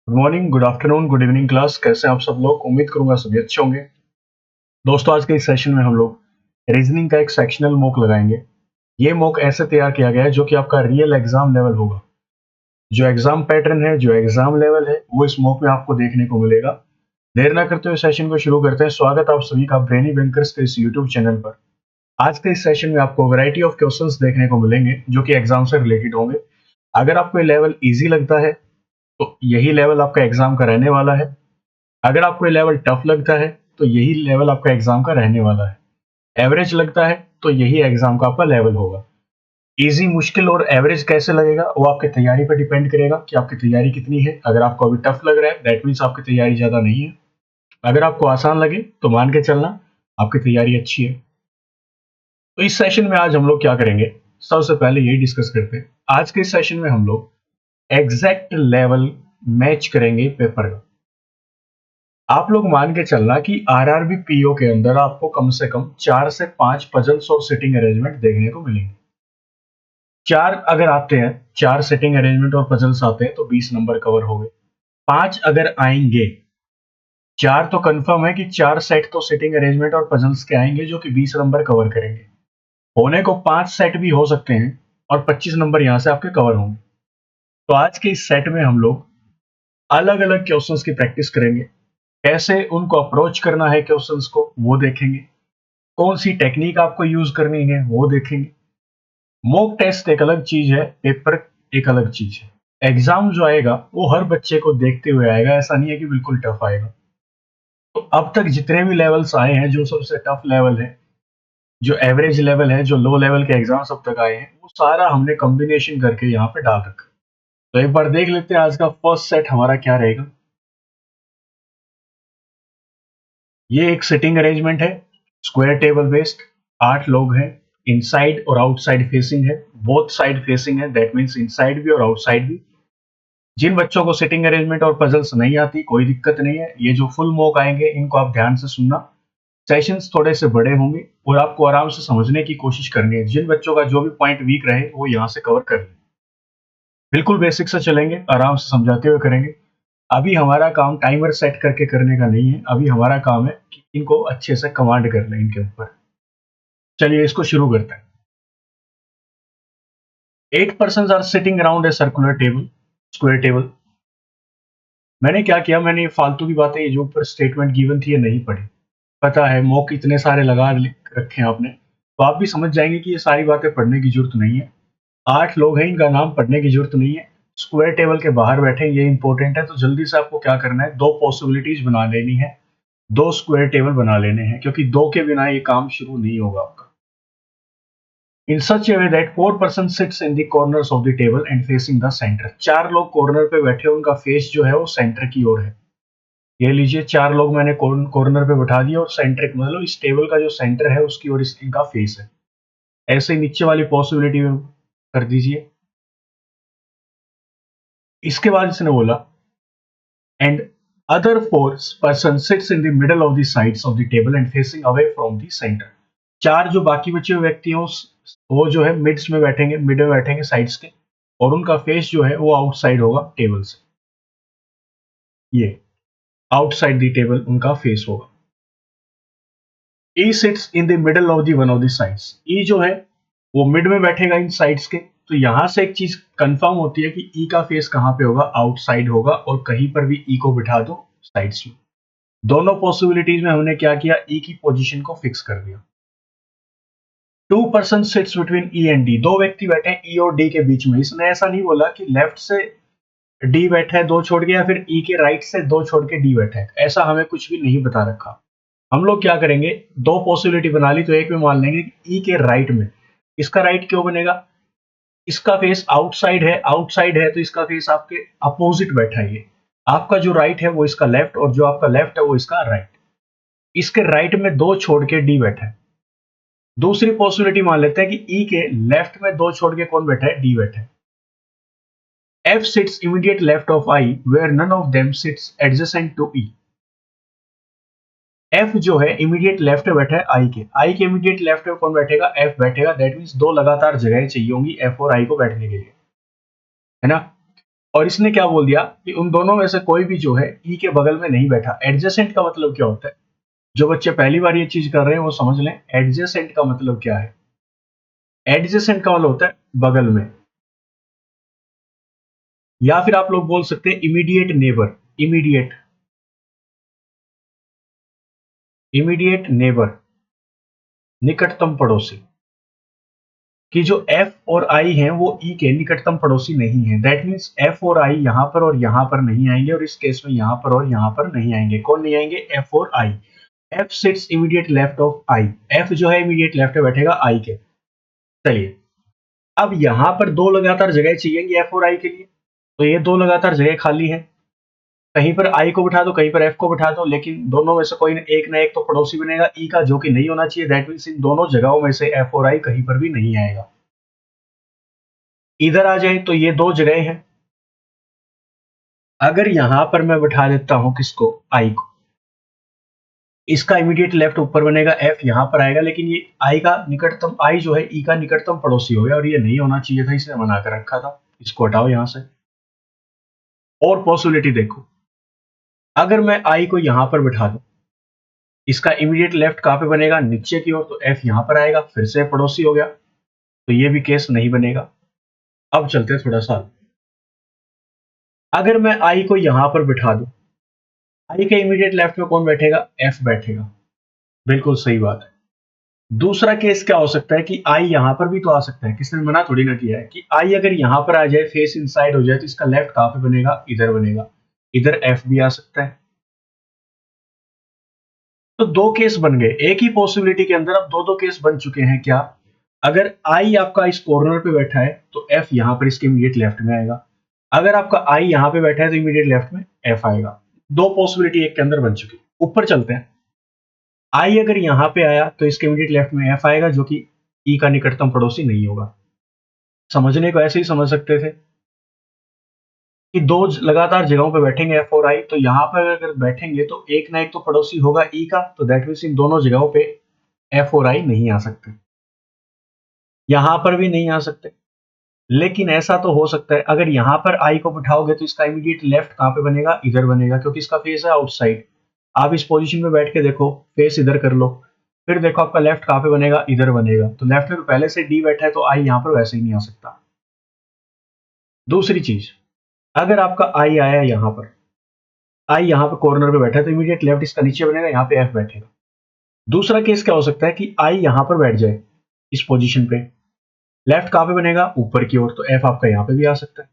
Good morning, good afternoon, good evening class. कैसे हैं आप सब लोग? उम्मीद करूंगा सभी अच्छे होंगे। दोस्तों, आज के इस सेशन में हम लोग रीजनिंग का एक सेक्शनल मॉक लगाएंगे। ये मॉक ऐसे तैयार किया गया है जो कि आपका रियल एग्जाम लेवल होगा। जो एग्जाम पैटर्न है, जो एग्जाम लेवल है, वो इस मॉक में आपको देखने को मिलेगा। देर ना करते हुए सेशन को शुरू करते हैं। स्वागत आप सभी का ब्रेनी बैंकर्स के इस यूट्यूब चैनल पर। आज के इस सेशन में आपको वैरायटी ऑफ क्वेश्चंस देखने को मिलेंगे जो कि एग्जाम से रिलेटेड होंगे। अगर आपको ये लेवल इजी लगता है तो यही लेवल आपका एग्जाम का रहने वाला है। अगर आपको ये लेवल टफ लगता है तो यही लेवल आपका एग्जाम का रहने वाला है। एवरेज लगता है तो यही एग्जाम का आपका लेवल होगा। इजी, मुश्किल और एवरेज कैसे लगेगा वो आपकी तैयारी पर डिपेंड करेगा कि आपकी तैयारी कितनी है। अगर आपको अभी टफ लग रहा है दैट मीन्स आपकी तैयारी ज्यादा नहीं है। अगर आपको आसान लगे तो मान के चलना आपकी तैयारी अच्छी है। तो इस सेशन में आज हम लोग क्या करेंगे, सबसे पहले यही डिस्कस करते हैं। आज के सेशन में हम लोग एग्जैक्ट लेवल मैच करेंगे पेपर का। आप लोग मान के चलना कि आरआरबी पीओ के अंदर आपको कम से कम 4 से 5 पजल्स और सिटिंग अरेंजमेंट देखने को मिलेंगे। चार अगर आते हैं, 4 सिटिंग अरेंजमेंट और पजल्स आते हैं तो 20 नंबर कवर हो गए। 5 अगर आएंगे, 4 तो कंफर्म है कि 4 सेट तो सिटिंग अरेंजमेंट और पजल्स के आएंगे जो कि 20 नंबर कवर करेंगे। होने को 5 सेट भी हो सकते हैं और 25 नंबर यहां से आपके कवर होंगे। तो आज के इस सेट में हम लोग अलग अलग क्वेश्चंस की प्रैक्टिस करेंगे। कैसे उनको अप्रोच करना है क्वेश्चंस को वो देखेंगे। कौन सी टेक्निक आपको यूज करनी है वो देखेंगे। मॉक टेस्ट एक अलग चीज है, पेपर एक अलग चीज है। एग्जाम जो आएगा वो हर बच्चे को देखते हुए आएगा, ऐसा नहीं है कि बिल्कुल टफ आएगा। तो अब तक जितने भी लेवल्स आए हैं, जो सबसे टफ लेवल है, जो एवरेज लेवल है, जो लो लेवल के एग्जाम अब तक आए हैं, वो सारा हमने कॉम्बिनेशन करके यहाँ पे डाल रखा। तो एक बार देख लेते हैं आज का फर्स्ट सेट हमारा क्या रहेगा। ये एक सिटिंग अरेंजमेंट है, स्क्वायर टेबल बेस्ड। 8 लोग हैं, इनसाइड और आउटसाइड फेसिंग है, बोथ साइड फेसिंग है, दैट मीन्स इनसाइड भी और आउटसाइड भी। जिन बच्चों को सिटिंग अरेंजमेंट और पजल्स नहीं आती, कोई दिक्कत नहीं है। ये जो फुल मॉक आएंगे इनको आप ध्यान से सुनना। सेशंस थोड़े से बड़े होंगे और आपको आराम से समझने की कोशिश करनी है। जिन बच्चों का जो भी पॉइंट वीक रहे वो यहाँ से कवर कर ले। बिल्कुल बेसिक से चलेंगे, आराम से समझाते हुए करेंगे। अभी हमारा काम टाइमर सेट करके करने का नहीं है, अभी हमारा काम है कि इनको अच्छे से कमांड कर लें इनके ऊपर। चलिए इसको शुरू करते हैं। 8 persons are sitting around a circular table, square table. मैंने क्या किया, मैंने ये फालतू की बातें, ये जो ऊपर स्टेटमेंट गिवन थी ये नहीं पढ़ी। पता है मॉक इतने सारे लगा रखे हैं आपने, तो आप भी समझ जाएंगे कि ये सारी बातें पढ़ने की जरूरत नहीं है। 8 लोग हैं, इनका नाम पढ़ने की जरूरत नहीं है। स्क्वायर टेबल के बाहर बैठे, ये इंपॉर्टेंट है। तो जल्दी से आपको क्या करना है, दो पॉसिबिलिटीज बना लेनी है, दो स्क्वायर टेबल बना लेने हैं, क्योंकि दो के बिना ये काम शुरू नहीं होगा आपका। इन सच ए way that 4 person sits in the corners of the table and facing the center। 4 लोग कॉर्नर पे बैठे, उनका फेस जो है वो सेंटर की ओर है। ये लीजिए, 4 लोग मैंने कॉर्नर पे बैठा दिया और सेंटर मतलब इस टेबल का जो सेंटर है उसकी ओर इनका फेस है। ऐसे ही नीचे वाली पॉसिबिलिटी में कर दीजिए। इसके बाद इसने बोला and other 4 person sits in the middle of the sides of the table and facing away from the center। 4 जो बाकी बचे हुए व्यक्ति हैं वो जो है मिड्स में बैठेंगे, मिड में बैठेंगे साइड्स के, और उनका फेस जो है वो आउटसाइड होगा टेबल से। ये आउटसाइड द टेबल उनका फेस होगा। E sits in the middle of the one of the sides. E जो है वो मिड में बैठेगा इन साइड्स के। तो यहां से एक चीज कंफर्म होती है कि ई का फेस कहां पे होगा, आउटसाइड होगा, और कहीं पर भी ई को बिठा दो साइड्स में। दोनों पॉसिबिलिटीज में हमने क्या किया, ई की पोजीशन को फिक्स कर दिया। 2 person sits between E and D. दो व्यक्ति बैठे हैं ई और डी के बीच में। इसने ऐसा नहीं बोला कि लेफ्ट से डी बैठा है दो छोड़ के, या फिर ई के राइट से दो छोड़ के डी बैठा है। ऐसा हमें कुछ भी नहीं बता रखा। हम लोग क्या करेंगे, दो पॉसिबिलिटी बना ली तो एक में मान लेंगे कि ई के राइट में। इसका राइट क्यों बनेगा, इसका फेस आउटसाइड है, आउटसाइड है तो इसका फेस आपके अपोजिट बैठा है। ये आपका जो राइट है वो इसका लेफ्ट, और जो आपका लेफ्ट है वो इसका राइट। इसके राइट में दो छोड़ के डी बैठा है। दूसरी पॉसिबिलिटी मान लेते हैं कि ई के लेफ्ट में दो छोड़ के कौन बैठा है, डी बैठा है। F sits immediate left of I where none of them sits adjacent to E. F जो है इमीडिएट लेफ्ट में बैठा है आई के इमीडिएट लेफ्ट में कौन बैठेगा, एफ बैठेगा। दैट मींस दो लगातार जगह चाहिए होंगी एफ और आई को बैठने के लिए, है ना। और इसने क्या बोल दिया कि उन दोनों में से कोई भी जो है ई के बगल में नहीं बैठा। एडजेसेंट का मतलब क्या होता है? जो बच्चे पहली बार ये चीज कर रहे हैं वो समझ लें, एडजेसेंट का मतलब क्या है। एडजेसेंट का मतलब होता है बगल में, या फिर आप लोग बोल सकते हैं immediate neighbour. Immediate, immediate neighbour, निकटतम पड़ोसी। कि जो F और I हैं वो E के निकटतम पड़ोसी नहीं है। दैट मीन्स F और I यहाँ पर और यहाँ पर नहीं आएंगे, और इस केस में यहाँ पर और यहाँ पर नहीं आएंगे। कौन नहीं आएंगे? F और I। F seats immediate left of I। F जो है इमीडिएट लेफ्ट में बैठेगा I के। चलिए, अब यहाँ पर दो लगातार जगह चाहिए F और I के लिए, तो ये दो लगातार जगह खाली है। कहीं पर I को बिठा दो, कहीं पर F को बिठा दो, लेकिन दोनों में से कोई एक ना एक तो पड़ोसी बनेगा E का, जो कि नहीं होना चाहिए। दैट मीन्स इन दोनों जगहों में से F और I कहीं पर भी नहीं आएगा। इधर आ जाए तो ये दो जगह हैं। अगर यहां पर मैं बिठा देता हूं किसको? I को, इसका इमीडिएट लेफ्ट ऊपर बनेगा, F यहां पर आएगा, लेकिन ये I का निकटतम, I जो है E का निकटतम पड़ोसी हो गया, और ये नहीं होना चाहिए था, इसने बना कर रखा था। इसको हटाओ यहां से। और पॉसिबिलिटी देखो, अगर मैं I को यहां पर बिठा दूं, इसका इमीडिएट लेफ्ट कहां पे बनेगा? नीचे की ओर, तो F यहां पर आएगा, फिर से पड़ोसी हो गया, तो ये भी केस नहीं बनेगा। अब चलते थोड़ा सा, अगर मैं I को यहां पर बिठा दूं, I के इमीडिएट लेफ्ट में कौन बैठेगा? F बैठेगा। बिल्कुल सही बात है। दूसरा केस क्या हो सकता है कि आई यहां पर भी तो आ सकता है, किसने मना थोड़ी ना किया है कि आई अगर यहां पर आ जाए, फेस इनसाइड हो जाए, तो इसका लेफ्ट कहां पे बनेगा? इधर बनेगा। इधर एफ भी आ सकता है। तो दो केस बन गए एक ही पॉसिबिलिटी के अंदर। अब दो दो केस बन चुके हैं। क्या? अगर आई आपका इस कॉर्नर पे बैठा है तो एफ यहां पर इसके इमीडिएट लेफ्ट में आएगा। अगर आपका आई यहां पे बैठा है तो इमीडिएट लेफ्ट में एफ आएगा। दो पॉसिबिलिटी एक के अंदर बन चुकी। ऊपर चलते हैं। आई अगर यहां पे आया तो इसके इमीडिएट लेफ्ट में एफ आएगा, जो कि ई का निकटतम पड़ोसी नहीं होगा। समझने को ऐसे ही समझ सकते थे कि दो लगातार जगहों पे बैठेंगे एफ और आई, तो यहाँ पर अगर बैठेंगे तो एक ना एक तो पड़ोसी होगा ई का, तो दैट मीन्स इन दोनों जगहों पे एफ और आई नहीं आ सकते, यहाँ पर भी नहीं आ सकते। लेकिन ऐसा तो हो सकता है, अगर यहाँ पर आई को बिठाओगे तो इसका इमीडिएट लेफ्ट कहाँ पे बनेगा? इधर बनेगा, क्योंकि इसका फेस है आउटसाइड। आप इस पोजीशन में बैठ के देखो, फेस इधर कर लो, फिर देखो आपका लेफ्ट कहाँ पे बनेगा? इधर बनेगा। तो लेफ्ट में तो पहले से डी बैठा है, तो आई यहाँ पर वैसे ही नहीं आ सकता। दूसरी चीज, अगर आपका आई आया यहाँ पर, आई यहाँ पे कॉर्नर पे बैठा है, तो इमीडिएट लेफ्ट इसका नीचे बनेगा, यहाँ पे एफ बैठेगा। दूसरा केस क्या हो सकता है कि आई यहाँ पर बैठ जाए इस पोजीशन पे, लेफ्ट कहाँ पे बनेगा? ऊपर की ओर, तो एफ आपका यहाँ पे भी आ सकता है।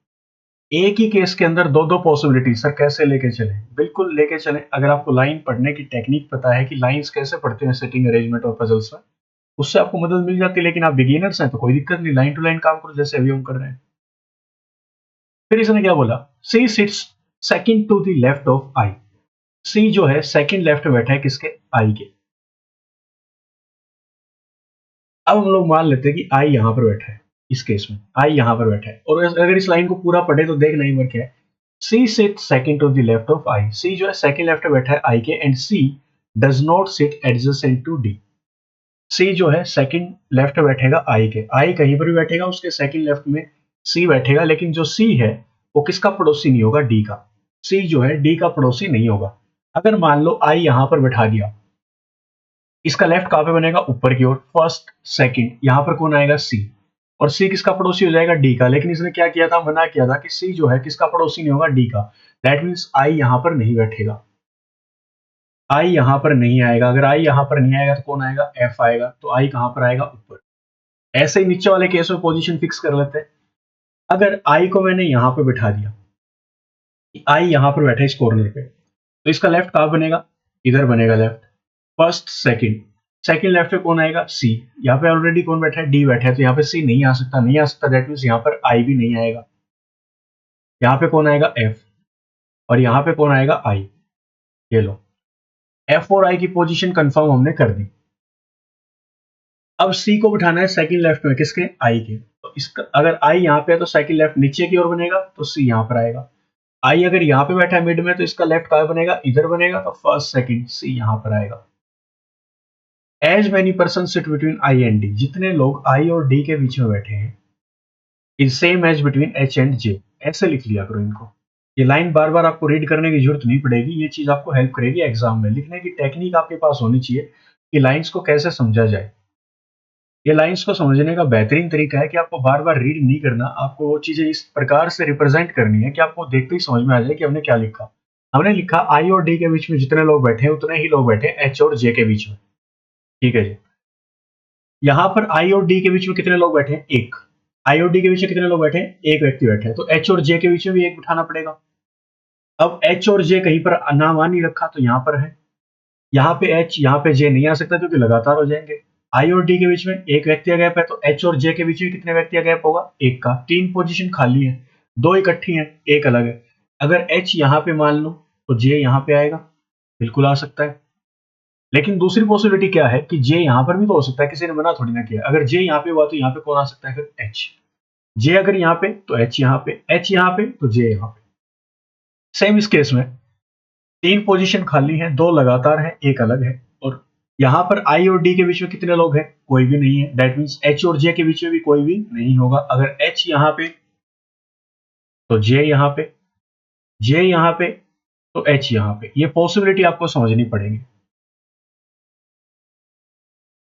एक ही केस के अंदर दो दो पॉसिबिलिटी। सर कैसे लेके चले? बिल्कुल लेके चले। अगर आपको लाइन पढ़ने की टेक्निक पता है कि लाइंस कैसे पढ़ते हैं सेटिंग अरेंजमेंट और पजल्स में, उससे आपको मदद मिल जाती है। लेकिन आप बिगिनर्स हैं तो कोई दिक्कत नहीं, लाइन टू लाइन काम करो जैसे अभी हम कर रहे हैं। फिर इसने क्या बोला? C sits second to the left of I. C जो है सेकंड लेफ्ट में बैठा है किसके? आई के। अब हम लोग मान लेते हैं कि आई यहां पर बैठा है, इस केस में आई यहां पर बैठा है, और अगर इस लाइन को पूरा पढ़े तो देख नहीं, क्या है? C sit second to the left of I. C जो है सेकंड लेफ्ट में बैठा है आई के, and C does not sit adjacent to D. C जो है सेकंड लेफ्ट में बैठेगा आई के, आई कहीं पर भी बैठेगा, उसके सेकंड लेफ्ट में सी बैठेगा, लेकिन जो सी है वो किसका पड़ोसी नहीं होगा? डी का। सी जो है डी का पड़ोसी नहीं होगा। अगर मान लो आई यहां पर बैठा दिया, इसका लेफ्ट कहां पे बनेगा? ऊपर की ओर, फर्स्ट सेकंड, यहां पर कौन आएगा? सी। और सी किसका पड़ोसी हो जाएगा? डी का। लेकिन इसने क्या किया था? मना किया था कि सी जो है किसका पड़ोसी नहीं होगा? डी का। दैट मीन्स आई यहां पर नहीं बैठेगा, आई यहां पर नहीं आएगा। अगर आई यहां पर नहीं आएगा तो कौन आएगा? एफ आएगा। तो आई कहां पर आएगा? ऊपर। ऐसे ही नीचे वाले केस में पोजीशन फिक्स कर लेते हैं। अगर आई को मैंने यहां पे बिठा दिया, आई यहां पर बैठा इस कॉर्नर पे, तो इसका लेफ्ट कहां बनेगा? इधर बनेगा left. First second, second left पे कौन आएगा? सी। यहाँ पे ऑलरेडी कौन बैठा है? डी बैठा है, तो यहाँ पे सी नहीं आ सकता, नहीं आ सकता। दैट मीन्स यहाँ पर आई भी नहीं आएगा। यहाँ पे कौन आएगा? एफ। और यहाँ पे कौन आएगा? आई। ये लो, एफ और आई की पोजीशन कंफर्म हमने कर दी। अब सी को बिठाना है सेकंड लेफ्ट में, किसके? आई के। तो इसका अगर आई यहाँ पे है तो सेकंड लेफ्ट नीचे की ओर बनेगा, तो सी यहाँ पर आएगा। आई अगर यहाँ पे बैठा है मिड में, तो इसका लेफ्ट कहाँ बनेगा? इधर बनेगा, तो फर्स्ट सेकंड सी यहाँ पर आएगा। As many person sit between I and D, जितने लोग आई और डी के बीच में बैठे हैं, is same as between H and J. ऐसे लिख लिया करो इनको। ये लाइन बार बार आपको रीड करने की जरूरत नहीं पड़ेगी, ये चीज आपको हेल्प करेगी एग्जाम में। लिखने की टेक्निक आपके पास होनी चाहिए कि लाइंस को कैसे समझा जाए। ये लाइंस को समझने का बेहतरीन तरीका है कि आपको बार बार रीड नहीं करना, आपको वो चीजें इस प्रकार से रिप्रेजेंट करनी है कि आपको देखते ही समझ में आ जाए कि हमने क्या लिखा। हमने लिखा आई और डी के बीच में जितने लोग बैठे हैं उतने ही लोग बैठे एच और जे के बीच में। ठीक है जी। यहाँ पर आई और डी के बीच में कितने लोग बैठे हैं? एक। आई और डी के बीच में कितने लोग बैठे हैं? एक व्यक्ति बैठे हैं, तो एच और जे के बीच में भी एक बिठाना पड़ेगा। अब एच और जे कहीं पर नाम आ नहीं रखा तो यहाँ पर है, यहाँ पे एच यहाँ पे जे नहीं आ सकता क्योंकि लगातार हो जाएंगे। आई और डी के बीच में एक व्यक्ति का गैप है, तो एच और जे के बीच में कितने व्यक्ति का गैप होगा? एक का। तीन पोजीशन खाली है, दो इकट्ठी हैं, एक अलग है। अगर एच यहाँ पे मान लो तो जे यहाँ पे आएगा, बिल्कुल आ सकता है। लेकिन दूसरी पॉसिबिलिटी क्या है कि जे यहाँ पर भी तो हो सकता है, किसी ने मना थोड़ी ना किया। अगर जे यहाँ पे हुआ तो यहाँ पे कौन आ सकता है? फिर एच। जे अगर यहाँ पे तो एच यहाँ पे, एच यहाँ पे तो जे यहाँ पे। सेम इस केस में तीन पोजीशन खाली हैं, दो लगातार हैं, एक अलग है। और यहाँ पर आई और डी के बीच में कितने लोग हैं? कोई भी नहीं है। दैट मीन्स एच और जे के बीच में भी कोई भी नहीं होगा। अगर एच यहाँ पे तो जे यहाँ पे, जे यहाँ पे तो एच यहाँ पे। ये पॉसिबिलिटी आपको समझनी पड़ेगी।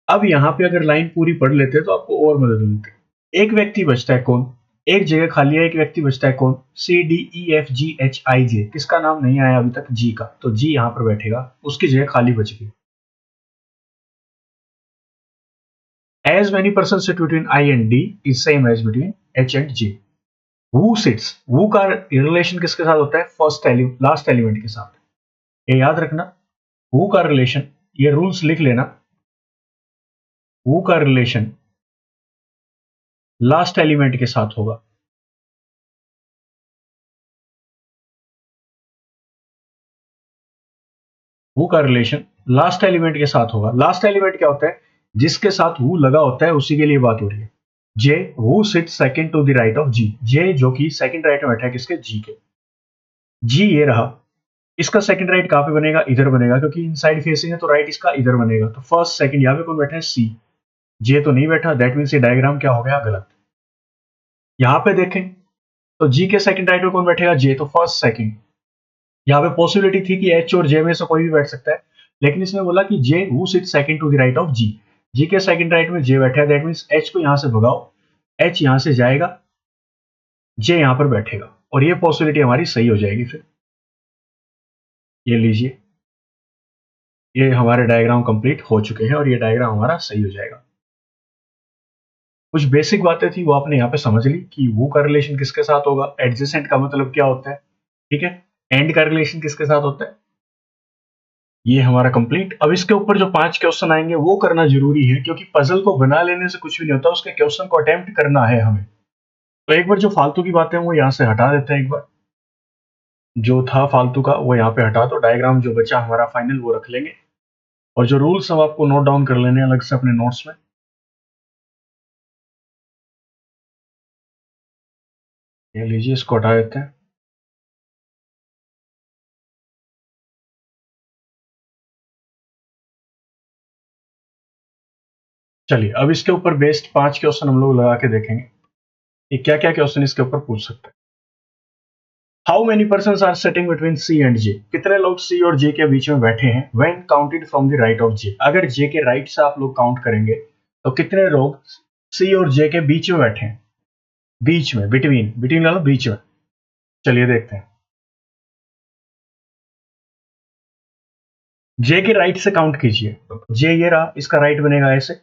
अब यहाँ पे अगर लाइन पूरी पढ़ लेते हैं तो आपको और मदद मिलती है। एक व्यक्ति बचता है कौन? एक जगह खाली है, एक व्यक्ति बचता है कौन? C D E F G H I J. किसका नाम नहीं आया अभी तक? जी का। तो जी यहाँ पर बैठेगा, उसकी जगह खाली बच गई। As many persons sit between I and D is same as between H and J. Who sits? Who का रिलेशन किसके साथ होता है? फर्स्ट लास्ट एलिमेंट के साथ। ये याद रखना। Who का रिलेशन, ये रूल्स लिख लेना। Who का रिलेशन लास्ट एलिमेंट के साथ होगा। Who का रिलेशन लास्ट एलिमेंट के साथ होगा। लास्ट एलिमेंट क्या होता है? जिसके साथ who लगा होता है उसी के लिए बात हो रही है। J, who sits second to the right of G. J जो कि सेकंड राइट में बैठा है किसके? G के। G ये रहा, इसका सेकंड राइट कहां पे बनेगा? इधर बनेगा, क्योंकि इनसाइड फेसिंग है तो राइट इसका इधर बनेगा। तो फर्स्ट सेकंड यहाँ पे कौन बैठा है? सी। जे तो नहीं बैठा, दैट मीन्स ये डायग्राम क्या हो गया? गलत। यहाँ पे देखें तो जी के सेकंड राइट में कौन बैठेगा? जे। तो फर्स्ट सेकंड। यहाँ पे पॉसिबिलिटी थी कि एच और जे में से कोई भी बैठ सकता है, लेकिन इसने बोला कि J who sit second to the right of G. G के सेकंड राइट में जे बैठा है, दैट मीन्स एच को यहाँ से भगाओ, एच यहाँ से जाएगा, जे यहाँ पर बैठेगा, और ये पॉसिबिलिटी हमारी सही हो जाएगी। फिर ये लीजिए, ये हमारे डायग्राम कंप्लीट हो चुके हैं और ये डायग्राम हमारा सही हो जाएगा। कुछ बेसिक बातें थी वो आपने यहाँ पे समझ ली कि वो का रिलेशन किसके साथ होगा, एडजेसेंट का मतलब क्या होता है, ठीक है, एंड का रिलेशन किसके साथ होता है। ये हमारा कंप्लीट। अब इसके ऊपर जो 5 क्वेश्चन आएंगे वो करना जरूरी है, क्योंकि पजल को बना लेने से कुछ भी नहीं होता, उसके क्वेश्चन को अटेम्प्ट करना है हमें। तो एक बार जो फालतू की बातें वो यहाँ से हटा देते हैं, एक बार जो था फालतू का वो यहाँ पे हटा दो। डायग्राम जो बचा हमारा फाइनल वो रख लेंगे, और जो रूल्स हम आपको नोट डाउन कर लेने अलग से अपने नोट्स में। ये लीजिए, इसको हटा देते हैं। चलिए अब इसके ऊपर बेस्ड 5 क्वेश्चन हम लोग लगा के देखेंगे कि क्या क्या क्वेश्चन इसके ऊपर पूछ सकते हैं। How many person are sitting between C and J? कितने लोग सी और जे के बीच में बैठे हैं? When counted from the right of J. अगर जे के राइट से आप लोग काउंट करेंगे तो कितने लोग सी और जे के बीच में बैठे हैं? बीच में, बिटवीन, बिटवीन मतलब बीच में। चलिए देखते हैं। जे के राइट से काउंट कीजिए। जे ये रहा, इसका राइट बनेगा ऐसे,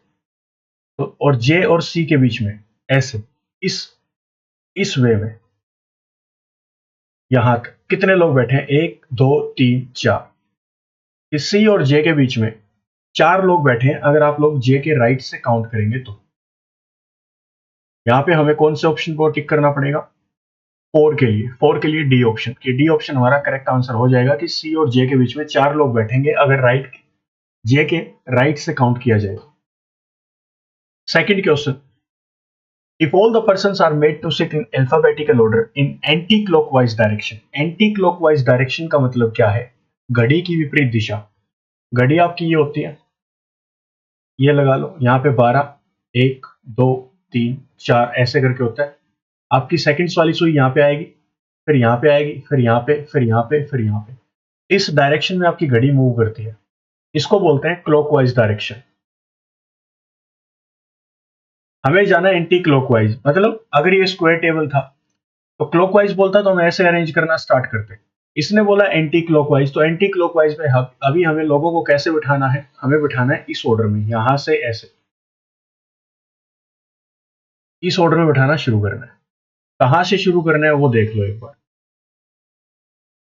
तो और जे और सी के बीच में ऐसे, इस वे में यहां तक कितने लोग बैठे हैं? 1 2 3 4। इस सी और जे के बीच में 4 लोग बैठे हैं अगर आप लोग जे के राइट से काउंट करेंगे तो। यहां पे हमें कौन से ऑप्शन को टिक करना पड़ेगा? 4 के लिए डी ऑप्शन। कि डी ऑप्शन हमारा करेक्ट आंसर हो जाएगा कि सी और जे के बीच में 4 लोग बैठेंगे अगर जे के राइट से काउंट किया जाए। Second question, if all the persons are made to sit in alphabetical order in anti-clockwise direction। anti-clockwise direction का मतलब क्या है? घड़ी की विपरीत दिशा। घड़ी आपकी ये होती है, ये लगा लो यहाँ पे 12 1 2 3 4 ऐसे करके होता है। आपकी सेकंड्स वाली सुई यहाँ पे आएगी, फिर यहाँ पे आएगी, फिर यहाँ पे, फिर यहाँ पे, फिर यहाँ पे। इस डायरेक्शन में आपकी घड़ी मूव करती है। इसको बोलते हैं क्लॉकवाइज डायरेक्शन। हमें जाना है एंटी क्लॉकवाइज, मतलब अगर ये स्क्वायर टेबल था तो क्लॉकवाइज बोलता तो हम ऐसे अरेंज करना स्टार्ट करते। इसने बोला एंटी क्लॉकवाइज, तो एंटी क्लॉकवाइज में अभी हमें लोगों को कैसे बिठाना है, हमें बिठाना है इस ऑर्डर में, यहां से ऐसे इस ऑर्डर में बिठाना शुरू करना है। कहां से शुरू करना है वो देख लो एक बार।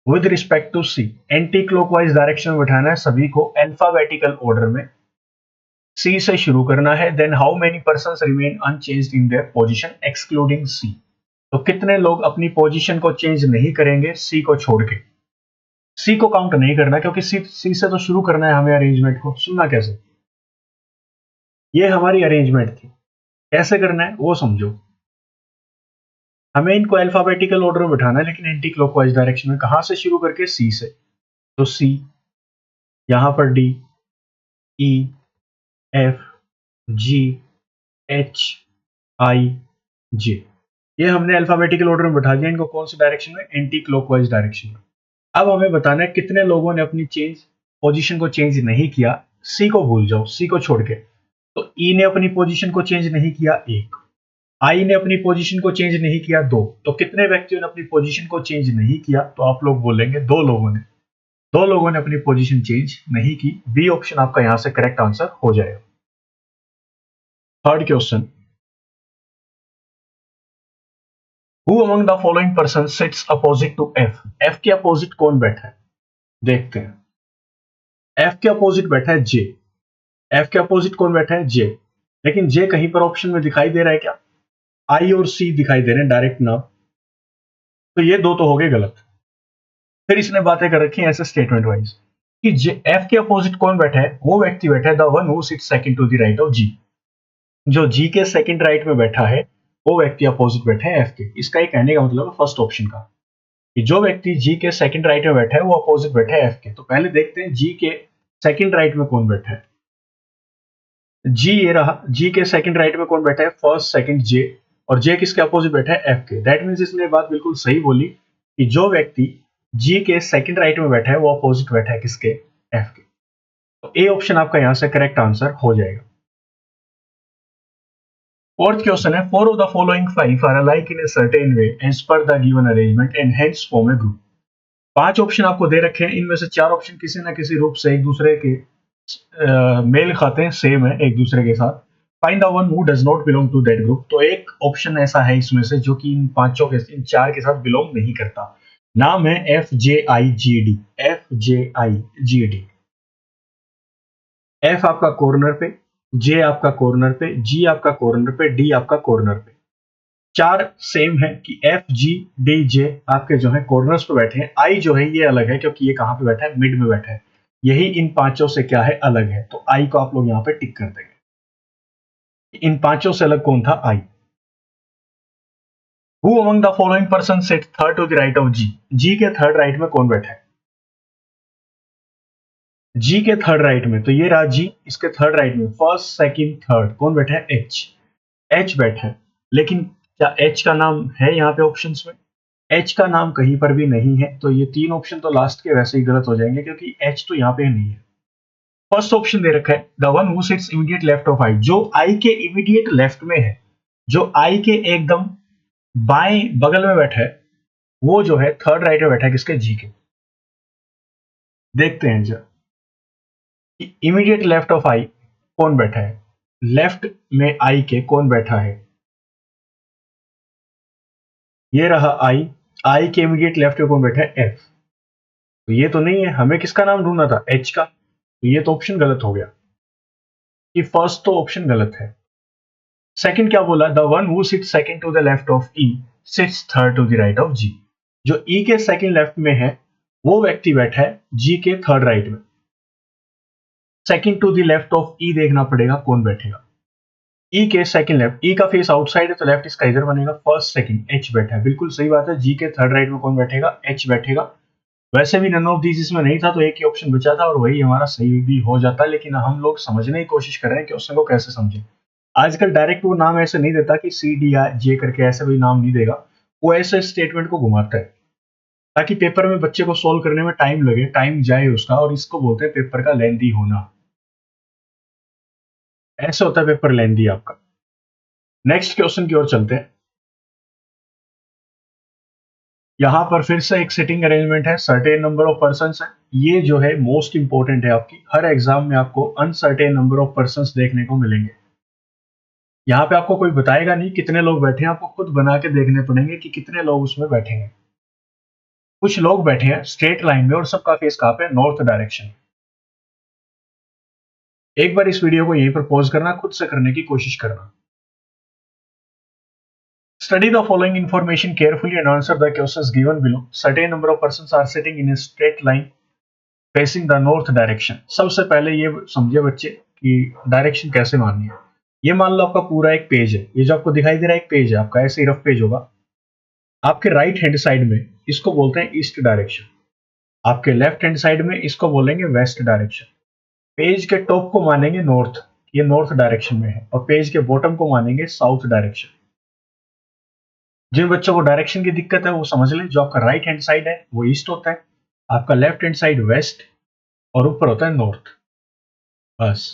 With respect to C, anti clockwise direction में बिठाना है सभी को अल्फाबेटिकल ऑर्डर में। सी से शुरू करना है। Then how many persons remain unchanged in their position excluding C, तो कितने लोग अपनी पोजीशन को चेंज नहीं करेंगे सी को छोड़ के। सी को काउंट नहीं करना क्योंकि सी से तो शुरू करना है हमें अरेंजमेंट को। सुनना कैसे, ये हमारी अरेंजमेंट थी, कैसे करना है वो समझो। हमें इनको अल्फाबेटिकल ऑर्डर में बिठाना है लेकिन एंटी क्लॉकवाइज डायरेक्शन में। कहां से शुरू करके, सी से। तो सी, यहां पर D, E, F, G, H, I, जे, ये हमने अल्फाबेटिकल ऑर्डर में बिठा दिया इनको। कौन सी डायरेक्शन में, एंटी क्लॉकवाइज डायरेक्शन में। अब हमें बताना है कितने लोगों ने अपनी पोजीशन को चेंज नहीं किया। सी को भूल जाओ, सी को छोड़ के। तो ई ने अपनी पोजीशन को चेंज नहीं किया, एक। आई ने अपनी पोजीशन को चेंज नहीं किया, दो। तो कितने व्यक्तियों ने अपनी पोजीशन को चेंज नहीं किया, तो आप लोग बोलेंगे दो लोगों ने। दो लोगों ने अपनी पोजीशन चेंज नहीं की। बी ऑप्शन आपका यहां से करेक्ट आंसर हो जाएगा। Third question, who among the following person sits opposite to F. F के अपोजिट कौन बैठा है, देखते हैं। एफ के अपोजिट बैठा है जे। एफ के अपोजिट कौन बैठा है, जे। लेकिन जे कहीं पर ऑप्शन में दिखाई दे रहा है क्या, आई और सी दिखाई दे रहे हैं डायरेक्ट नाम, तो ये दो तो हो गए गलत। फिर इसने बातें कर रखी है ऐसे स्टेटमेंट वाइज कि एफ के अपोजिट कौन बैठा है, वो व्यक्ति बैठा है the one who sits second to the right of G. जो जी के सेकंड राइट में बैठा है वो व्यक्ति अपोजिट बैठा है एफ के। इसका एक कहने का मतलब है फर्स्ट ऑप्शन का कि जो व्यक्ति जी के सेकंड राइट में बैठा है वो अपोजिट बैठा है एफ के। तो पहले देखते हैं जी के सेकंड राइट में कौन बैठा है। जी ये रहा, जी के सेकंड राइट में कौन बैठा है, फर्स्ट सेकंड जे, और जे किसके अपोजिट बैठा है, एफ के। दैट मींस इसने बात बिल्कुल सही बोली कि जो व्यक्ति जी के सेकंड राइट में बैठा है वो अपोजिट बैठा है किसके, एफ के। तो ए ऑप्शन आपका यहां से करेक्ट आंसर हो जाएगा। फोर्थ क्वेश्चन है, four of the following five are alike in a certain way as per the given arrangement and hence form a group. पांच ऑप्शन आपको दे रखे हैं, इनमें से चार ऑप्शन किसी ना किसी रूप से एक दूसरे के मेल खाते हैं, सेम है एक दूसरे के साथ। Find the one who does not belong to that group. तो एक ऑप्शन ऐसा है इसमें से जो कि इन पांचों के, इन चार के साथ बिलोंग नहीं करता। नाम है एफ जे आई जी डी। एफ जे आई जी डी। एफ आपका कॉर्नर पे, जे आपका कॉर्नर पे, जी आपका कॉर्नर पे, डी आपका कॉर्नर पे। चार सेम है कि एफ जी डी जे आपके जो है कॉर्नर्स पे बैठे हैं। आई जो है ये अलग है क्योंकि ये कहां पे बैठा है, मिड में बैठा है। यही इन पांचों से क्या है, अलग है। तो आई को आप लोग यहां पे टिक कर देंगे। इन पांचों से अलग कौन था, I. Who among the following person sit third to the right of G. G के थर्ड राइट में कौन बैठा है, जी के थर्ड राइट में, तो ये रहा जी। इसके थर्ड राइट में फर्स्ट सेकंड थर्ड कौन बैठा है, एच। एच बैठा है। लेकिन क्या एच का नाम है यहाँ पे ऑप्शंस में, एच का नाम कहीं पर भी नहीं है। तो ये तीन ऑप्शन तो लास्ट के वैसे ही गलत हो जाएंगे क्योंकि एच तो यहाँ पे नहीं है। फर्स्ट ऑप्शन दे रखा है the one who sits immediate left of I, जो आई के इमीडिएट लेफ्ट में है, जो आई के एकदम बाएं बगल में बैठा है, वो जो है थर्ड राइट में बैठा है किसके, जी के। देखते हैं जरा इमीडिएट लेफ्ट ऑफ आई कौन बैठा है, लेफ्ट में आई के कौन बैठा है, ये रहा आई। आई के इमीडिएट लेफ्ट में कौन बैठा है, एफ। तो ये तो नहीं है, हमें किसका नाम ढूंढना था, एच का। तो ये तो ऑप्शन गलत हो गया, कि फर्स्ट तो ऑप्शन गलत है। सेकंड क्या बोला, the one who sits second to the left of E sits third to the right of G. जो ई के सेकंड लेफ्ट में है वो व्यक्ति बैठा है जी के थर्ड राइट में। Second to the left of E देखना पड़ेगा कौन बैठेगा, ई के सेकंड लेफ्ट। ई का फेस आउटसाइड है तो लेफ्ट इसका इधर बनेगा, फर्स्ट सेकंड एच बैठा है, बिल्कुल सही बात है। जी के थर्ड राइट में कौन बैठेगा, एच बैठेगा। वैसे भी नन ऑफ दीज इसमें नहीं था तो एक ही ऑप्शन बचा था और वही हमारा सही भी हो जाता, लेकिन हम लोग समझने की कोशिश कर रहे हैं कि क्वेश्चन को कैसे समझें। आजकल डायरेक्ट वो नाम ऐसे नहीं देता कि सी डी या जे करके, ऐसे भी नाम नहीं देगा, वो ऐसे स्टेटमेंट को घुमाता है। ताकि पेपर में बच्चे को सोल्व करने में टाइम लगे, टाइम जाए उसका, और इसको बोलते हैं पेपर का लेंदी होना। ऐसे होता है पेपर लेंदी आपका। नेक्स्ट क्वेश्चन की ओर चलते हैं। यहां पर फिर से एक सिटिंग अरेंजमेंट है, सर्टेन नंबर ऑफ पर्सन है। ये जो है मोस्ट इंपॉर्टेंट है, आपकी हर एग्जाम में आपको अनसर्टेन नंबर ऑफ पर्सन देखने को मिलेंगे। यहाँ पे आपको कोई बताएगा नहीं कितने लोग बैठे हैं, आपको खुद बना के देखने पड़ेंगे कि कितने लोग उसमें बैठे हैं। कुछ लोग बैठे हैं स्ट्रेट लाइन में और सबका फेस कहाँ पे, नॉर्थ डायरेक्शन। एक बार इस वीडियो को यहीं पर पॉज करना, खुद से करने की कोशिश करना। Study the following information carefully and answer the questions given below. Certain number of persons are sitting in a straight line facing the north direction. सबसे पहले ये समझिए बच्चे कि डायरेक्शन कैसे माननी है। ये मान लो आपका पूरा एक पेज है, ये जो आपको दिखाई दे रहा है एक पेज है आपका, ऐसे ही रफ पेज होगा। आपके राइट हैंड साइड में इसको बोलते हैं ईस्ट डायरेक्शन, आपके लेफ्ट हैंड साइड में इसको बोलेंगे वेस्ट डायरेक्शन। पेज के टॉप को मानेंगे नॉर्थ, ये नॉर्थ डायरेक्शन में है, और पेज के बॉटम को मानेंगे साउथ डायरेक्शन। जिन बच्चों को डायरेक्शन की दिक्कत है वो समझ लें, जो आपका राइट हैंड साइड है वो ईस्ट होता है, आपका लेफ्ट हैंड साइड वेस्ट, और ऊपर होता है नॉर्थ। बस।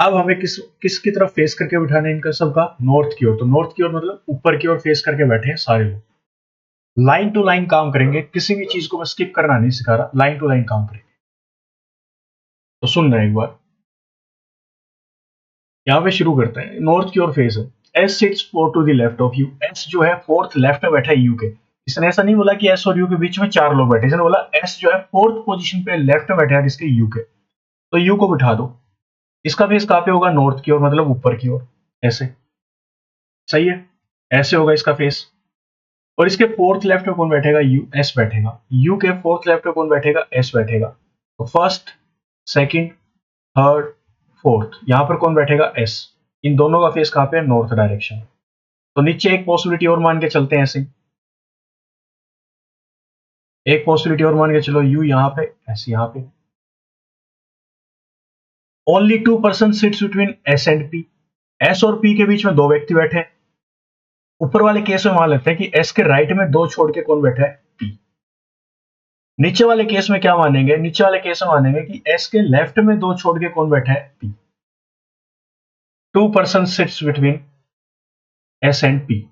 अब हमें किसकी तरफ फेस करके बिठाना है इनका सबका, नॉर्थ की ओर। तो नॉर्थ की ओर मतलब ऊपर की ओर फेस करके बैठे हैं सारे लोग। लाइन टू लाइन काम करेंगे, किसी भी चीज को मैं स्किप करना नहीं सिखा रहा, लाइन टू लाइन काम करेंगे। तो सुन रहे एक बार, यहाँ पे शुरू करते हैं। नॉर्थ की ओर फेस है, S sits four to the left of U. S जो है फोर्थ लेफ्ट में बैठा है यू के। इसने ऐसा नहीं बोला कि एस और यू के बीच में चार लोग बैठे, इसने बोला एस जो है फोर्थ पोजीशन पे लेफ्ट में बैठा है किसके, यू के। तो यू को बिठा दो। इसका फेस कहाँ पे होगा, नॉर्थ की ओर, मतलब ऊपर की ओर, ऐसे। सही है, ऐसे होगा इसका फेस। और इसके फोर्थ लेफ्ट में कौन बैठेगा, यू, एस बैठेगा। यू के फोर्थ लेफ्ट में कौन बैठेगा, एस बैठेगा। तो फर्स्ट, सेकंड, थर्ड, फोर्थ, यहां पर कौन बैठेगा, एस। इन दोनों का फेस कहां पे है, नॉर्थ डायरेक्शन। तो नीचे एक पॉसिबिलिटी और मान के चलते हैं ऐसे, एक पॉसिबिलिटी और मान के चलो, यू यहां पे, एस यहां पे। Only two person sits between S and P. S और पी के बीच में दो व्यक्ति बैठे हैं। ऊपर वाले केस में मान लेते हैं कि एस के राइट में दो छोड़ के कौन बैठा है, पी। नीचे वाले केस में क्या मानेंगे, नीचे वाले केस में मानेंगे कि एस के लेफ्ट में दो छोड़ के कौन बैठा है, P. Two person sits between S and P.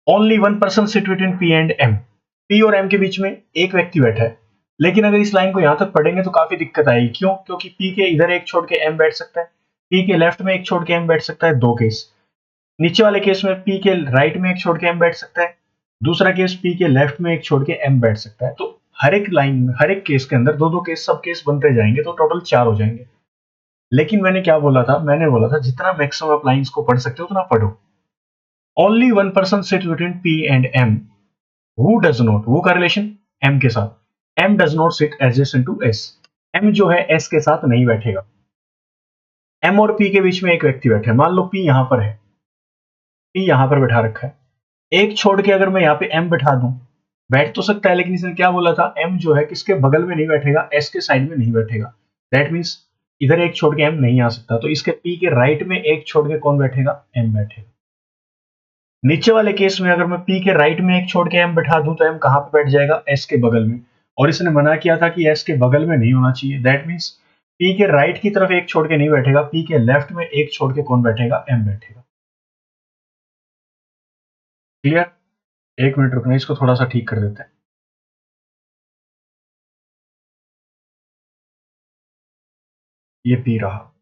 Only one person sit between P and M. P और एम के बीच में एक व्यक्ति बैठा है। लेकिन अगर इस लाइन को यहां तक पढ़ेंगे तो काफी दिक्कत आएगी। क्यों, क्योंकि पी के इधर एक छोड़ के एम बैठ सकता है, पी के लेफ्ट में एक छोड़ के एम बैठ सकता है, दो केस। नीचे वाले केस में पी के राइट में एक छोड़ के एम बैठ सकता है, दूसरा केस पी के लेफ्ट में एक छोड़ के एम बैठ सकता है। तो हर एक लाइन में, हर एक केस के अंदर दो दो केस, सब केस बनते जाएंगे, तो टोटल चार हो जाएंगे। लेकिन मैंने क्या बोला था, मैंने बोला था जितना मैक्सिमम आप लाइंस को पढ़ सकते हो उतना पढ़ो। Only one person sit between P and M who does not, वो का रिलेशन एम के साथ, M does not sit adjacent to S. M जो है एस के साथ नहीं बैठेगा। एम और पी के बीच में एक व्यक्ति बैठा है, मान लो पी यहां पर है, पी यहां पर बैठा रखा है। एक छोड़ के अगर मैं यहाँ पे एम बैठा दूं, बैठ तो सकता है, लेकिन इसने क्या बोला था, एम जो है किसके बगल में नहीं बैठेगा, एस के साइड में नहीं बैठेगा। दैट मीन्स इधर एक छोड़ के एम नहीं आ सकता, तो इसके पी के राइट में एक छोड़ के कौन बैठेगा, एम बैठेगा। नीचे वाले केस में अगर मैं पी के राइट में एक छोड़ के एम बैठा दूं, तो एम कहां पे बैठ जाएगा, एस के बगल में। और इसने मना किया था कि एस के बगल में नहीं होना चाहिए। दैट मीन्स पी के राइट की तरफ एक छोड़ के नहीं बैठेगा, पी के लेफ्ट में एक छोड़ के कौन बैठेगा, एम बैठेगा। क्लियर। एक मिनट रुकना, इसको थोड़ा सा ठीक कर देते हैं। ये पी रहा,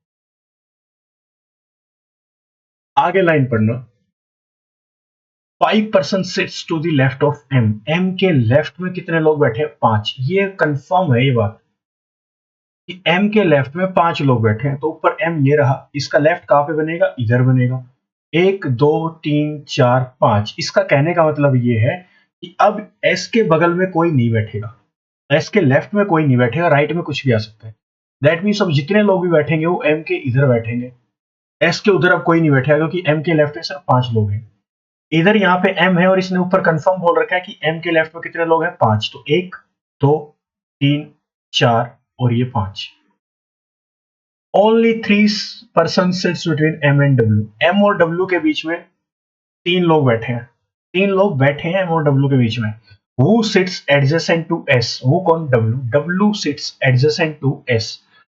आगे लाइन पढ़ना। 5% sits to the left of M. M के लेफ्ट में कितने लोग बैठे हैं, पांच। ये कंफर्म है ये बात कि एम के लेफ्ट में पांच लोग बैठे हैं। तो ऊपर एम ये रहा, इसका लेफ्ट कहां पे बनेगा, इधर बनेगा। एक, दो, तीन, चार, पांच। इसका कहने का मतलब ये है कि अब एस के बगल में कोई नहीं बैठेगा, एस के लेफ्ट में कोई नहीं बैठेगा, राइट में कुछ भी आ सकता है। दैट मीन्स अब जितने लोग भी बैठेंगे वो एम के इधर बैठेंगे, एस के उधर अब कोई नहीं बैठेगा, क्योंकि एम के लेफ्ट में सिर्फ पांच लोग हैं। इधर यहाँ पे एम है और इसने ऊपर कंफर्म बोल रखा है कि एम के लेफ्ट में कितने लोग हैं, पांच। तो एक, दो, तीन, चार और ये पांच। Only three person sits between M and W. M और डब्ल्यू के बीच में तीन लोग बैठे हैं, तीन लोग बैठे हैं एम और डब्ल्यू के बीच में। Who sits adjacent to S? वो कौन? W. W sits adjacent to S.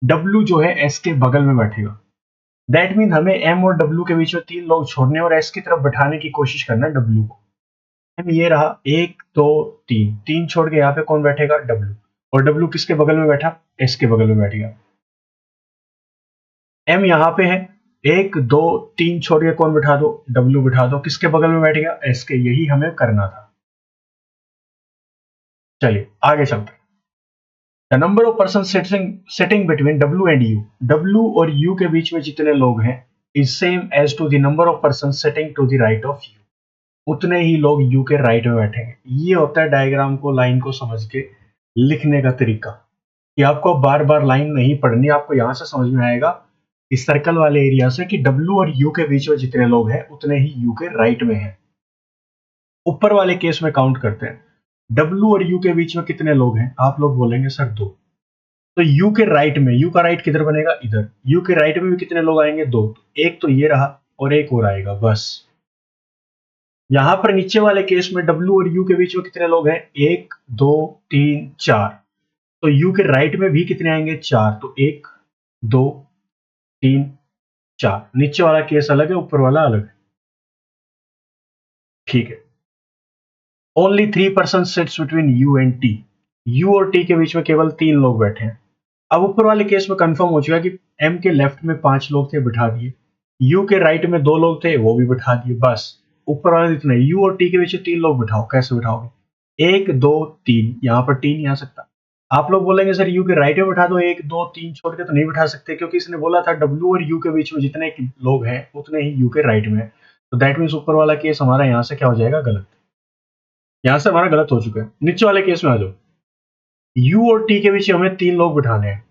W जो है S के बगल में बैठेगा। दैट मीन हमें M और W के बीच में 3 लोग छोड़ने और S की तरफ बैठाने की कोशिश करना है W को। M ये रहा 1 2 3, 3 छोड़ के यहाँ पे कौन बैठेगा? W। और W किसके बगल में बैठा? S के बगल में बैठेगा। M यहाँ पे है, 1 2 3 छोड़ के कौन बिठा दो? W बिठा दो। किसके बगल में बैठेगा? S के। यही हमें करना था। चलिए आगे चलते हैं। The number of person sitting between W and U, W और U के बीच में जितने लोग हैं is same as to the number of person sitting to the right of U। उतने ही लोग U के राइट में बैठेंगे। ये होता है डायग्राम को, लाइन को समझ के लिखने का तरीका, कि आपको बार बार लाइन नहीं पढ़नी, आपको यहां से समझ में आएगा इस सर्कल वाले एरिया से कि W और U के बीच में जितने लोग हैं उतने ही U के राइट में हैं। ऊपर वाले केस में काउंट करते हैं। W और U के बीच में कितने लोग हैं? आप लोग बोलेंगे सर 2। तो U के राइट में, U का राइट किधर बनेगा? इधर। U के राइट में भी कितने लोग आएंगे? 2। एक तो ये रहा और एक और आएगा, बस। यहां पर नीचे वाले केस में W और U के बीच में कितने लोग हैं? 1 2 3 4। तो U के राइट में भी कितने आएंगे? 4। तो 1 2 3 4। नीचे वाला केस अलग है, ऊपर वाला अलग है। ठीक है। Only 3 person sits between U and T। U और T के बीच में केवल 3 लोग बैठे हैं। अब ऊपर वाले केस में कंफर्म हो चुका कि M के लेफ्ट में 5 लोग थे, बिठा दिए। U के राइट में 2 लोग थे, वो भी बिठा दिए, बस। ऊपर वाले इतने। U और T के बीच में 3 लोग बिठाओ। कैसे बिठाओगे? 1 2 3। यहां पर T नहीं आ सकता। आप लोग बोलेंगे सर U के राइट में बिठा दो, 1 2 3 छोड़ के। तो नहीं बिठा सकते, क्योंकि इसने बोला था W और U के बीच में जितने लोग हैं उतने ही U के राइट में है। तो दैट मीन्स ऊपर वाला केस हमारा यहां से क्या हो जाएगा? गलत। यहां से हमारा गलत हो चुका है। नीचे वाले केस में आ जाओ। U और T के बीच हमें 3 लोग बिठाने हैं।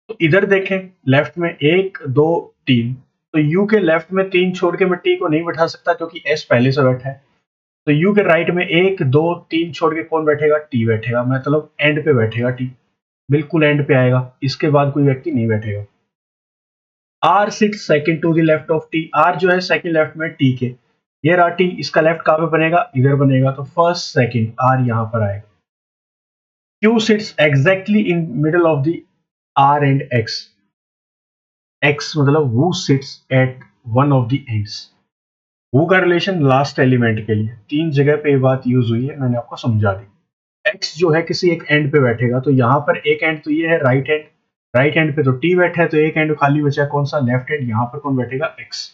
तो इधर देखें, लेफ्ट में 1 2 3। तो U के लेफ्ट में 3 छोड़ के मैं T को नहीं बिठा सकता, क्योंकि S पहले से बैठा है। तो U के राइट में 1 2 3 छोड़ के कौन बैठेगा? T बैठेगा। मतलब एंड पे बैठेगा T, बिल्कुल एंड पे आएगा। इसके बाद कोई व्यक्ति नहीं बैठेगा। R sits second to the left of T। R जो है सेकंड लेफ्ट में T के। ये रहा T, इसका लेफ्ट कहां पे बनेगा? इधर बनेगा। तो फर्स्ट सेकंड R यहां पर आएगा। Q sits exactly in middle of the R and X. X मतलब who sits at one of the ends. who का रिलेशन लास्ट एलिमेंट के लिए। 3 जगह पे ये बात यूज हुई है, मैंने आपको समझा दी। X जो है किसी एक एंड पे बैठेगा। तो यहाँ पर एक एंड तो ये है राइट एंड। राइट एंड पे तो T बैठा है, तो एक एंड खाली बचा है, कौन सा? Left and. यहाँ पर कौन बैठेगा? X।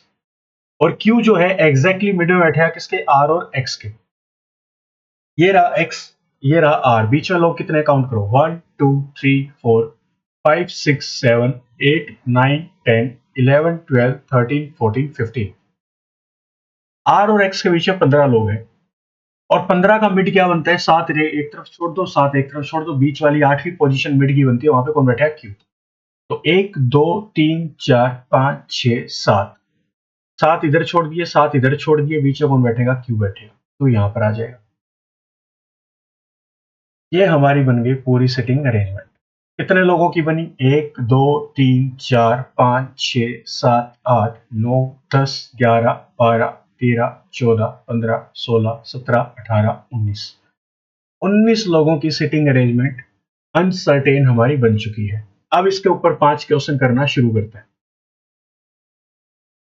और Q जो है एग्जैक्टली मिडिल में बैठेगा, किसके? R और X के। ये रहा X, ये रहा R। बीच में लोग कितने? काउंट करो। 1 2 3 4 5 6 7 8 9 10 11 12 13 14 15। R और X के बीच में 15 लोग हैं। और 15 का मिड क्या बनता है? 7 एक तरफ छोड़ दो, 7 एक तरफ छोड़ दो। बीच वाली 8वीं पोजीशन मिड की बनती है, वहां पे कौन बैठा है? Q। तो 1 2 3 4 5 6 7। 7 इधर छोड़ दिए, 7 इधर छोड़ दिए। बीच में कौन बैठेगा? Q बैठेगा। तो यहां पर आ जाएगा। ये हमारी बन गई पूरी सिटिंग अरेंजमेंट। कितने लोगों की बनी? 1 2 3 4 5 6 7 8 9 10 11 12 13 14 15 16 17 18 19। 19 लोगों की सिटिंग अरेंजमेंट अनसर्टेन हमारी बन चुकी है। अब इसके ऊपर 5 क्वेश्चन करना शुरू करते हैं।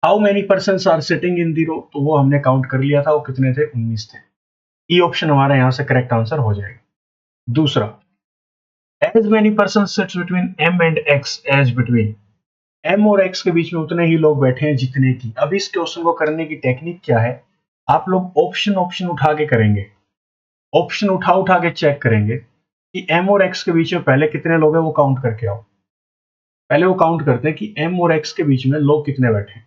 How many person are sitting in the row? तो वो हमने काउंट कर लिया था, वो कितने थे? 19 थे। ई ऑप्शन हमारा यहां से करेक्ट आंसर हो जाएगा। दूसरा, as many person sits between M and X as between. M और X के बीच में उतने ही लोग बैठे हैं जितने की। अब इस क्वेश्चन को करने की टेक्निक क्या है? आप लोग ऑप्शन ऑप्शन उठा के करेंगे। ऑप्शन उठा उठा के चेक करेंगे कि M और X के बीच में पहले कितने लोग हैं, वो काउंट करके आओ। पहले वो काउंट करते हैं कि M और X के बीच में लोग कितने बैठे हैं।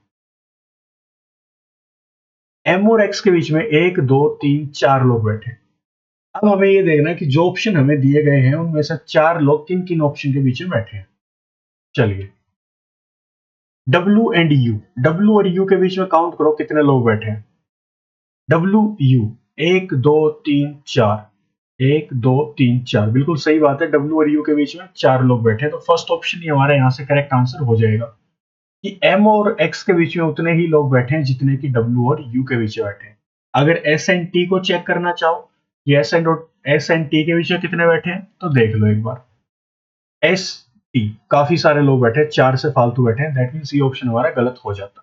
M और X के बीच में 1 2 3 4 लोग बैठे हैं। अब हमें ये देखना है कि जो ऑप्शन हमें दिए गए हैं उनमें से 4 लोग किन किन ऑप्शन के बीच में बैठे हैं। चलिए, W एंड U। W और U के बीच में काउंट करो कितने लोग बैठे हैं। W U 1 2 3 4। 1 2 3 4, बिल्कुल सही बात है। W और U के बीच में 4 लोग बैठे हैं। तो फर्स्ट ऑप्शन ही हमारा यहाँ से करेक्ट आंसर हो जाएगा कि M और X के बीच में उतने ही लोग बैठे हैं जितने कि W और U के बीच में बैठे हैं। अगर S एंड T को चेक करना चाहो कि S and S and T के बीच में कितने बैठे हैं तो देख लो एक बार, एस टी काफी सारे लोग बैठे हैं, 4 से फालतू बैठे हैं, दैट मीन्स ये ऑप्शन हमारा गलत हो जाता।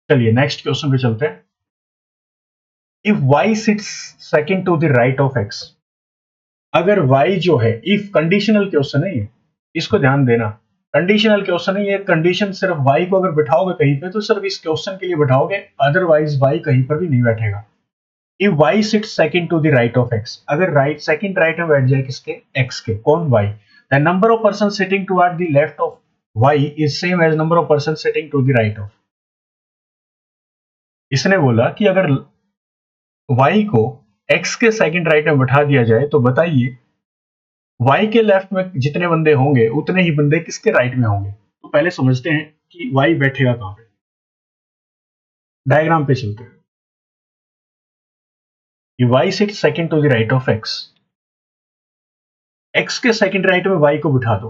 चलिए नेक्स्ट क्वेश्चन पे चलते हैं। If y sits second to the right of x, अगर y जो है, इफ कंडीशनल क्वेश्चन है ये, इसको ध्यान देना, कंडीशनल क्वेश्चन है ये, कंडीशन सिर्फ y को अगर बिठाओगे कहीं पे तो सिर्फ इस क्वेश्चन के लिए बिठाओगे, अदरवाइज y कहीं पर भी नहीं बैठेगा। If y sits second to the right of x, अगर राइट सेकंड राइट में बैठ जाए किसके, x के, कौन, y, the number of person sitting toward the left of y is same as number of person sitting to the right of. इसने बोला कि अगर y को x के सेकंड राइट में बैठा दिया जाए तो बताइए y के लेफ्ट में जितने बंदे होंगे उतने ही बंदे किसके राइट में होंगे। तो पहले समझते हैं कि y बैठेगा कहां पे, डायग्राम पे चलते हैं। कि y sit second to the right of x, x के सेकंड राइट में y को बिठा दो।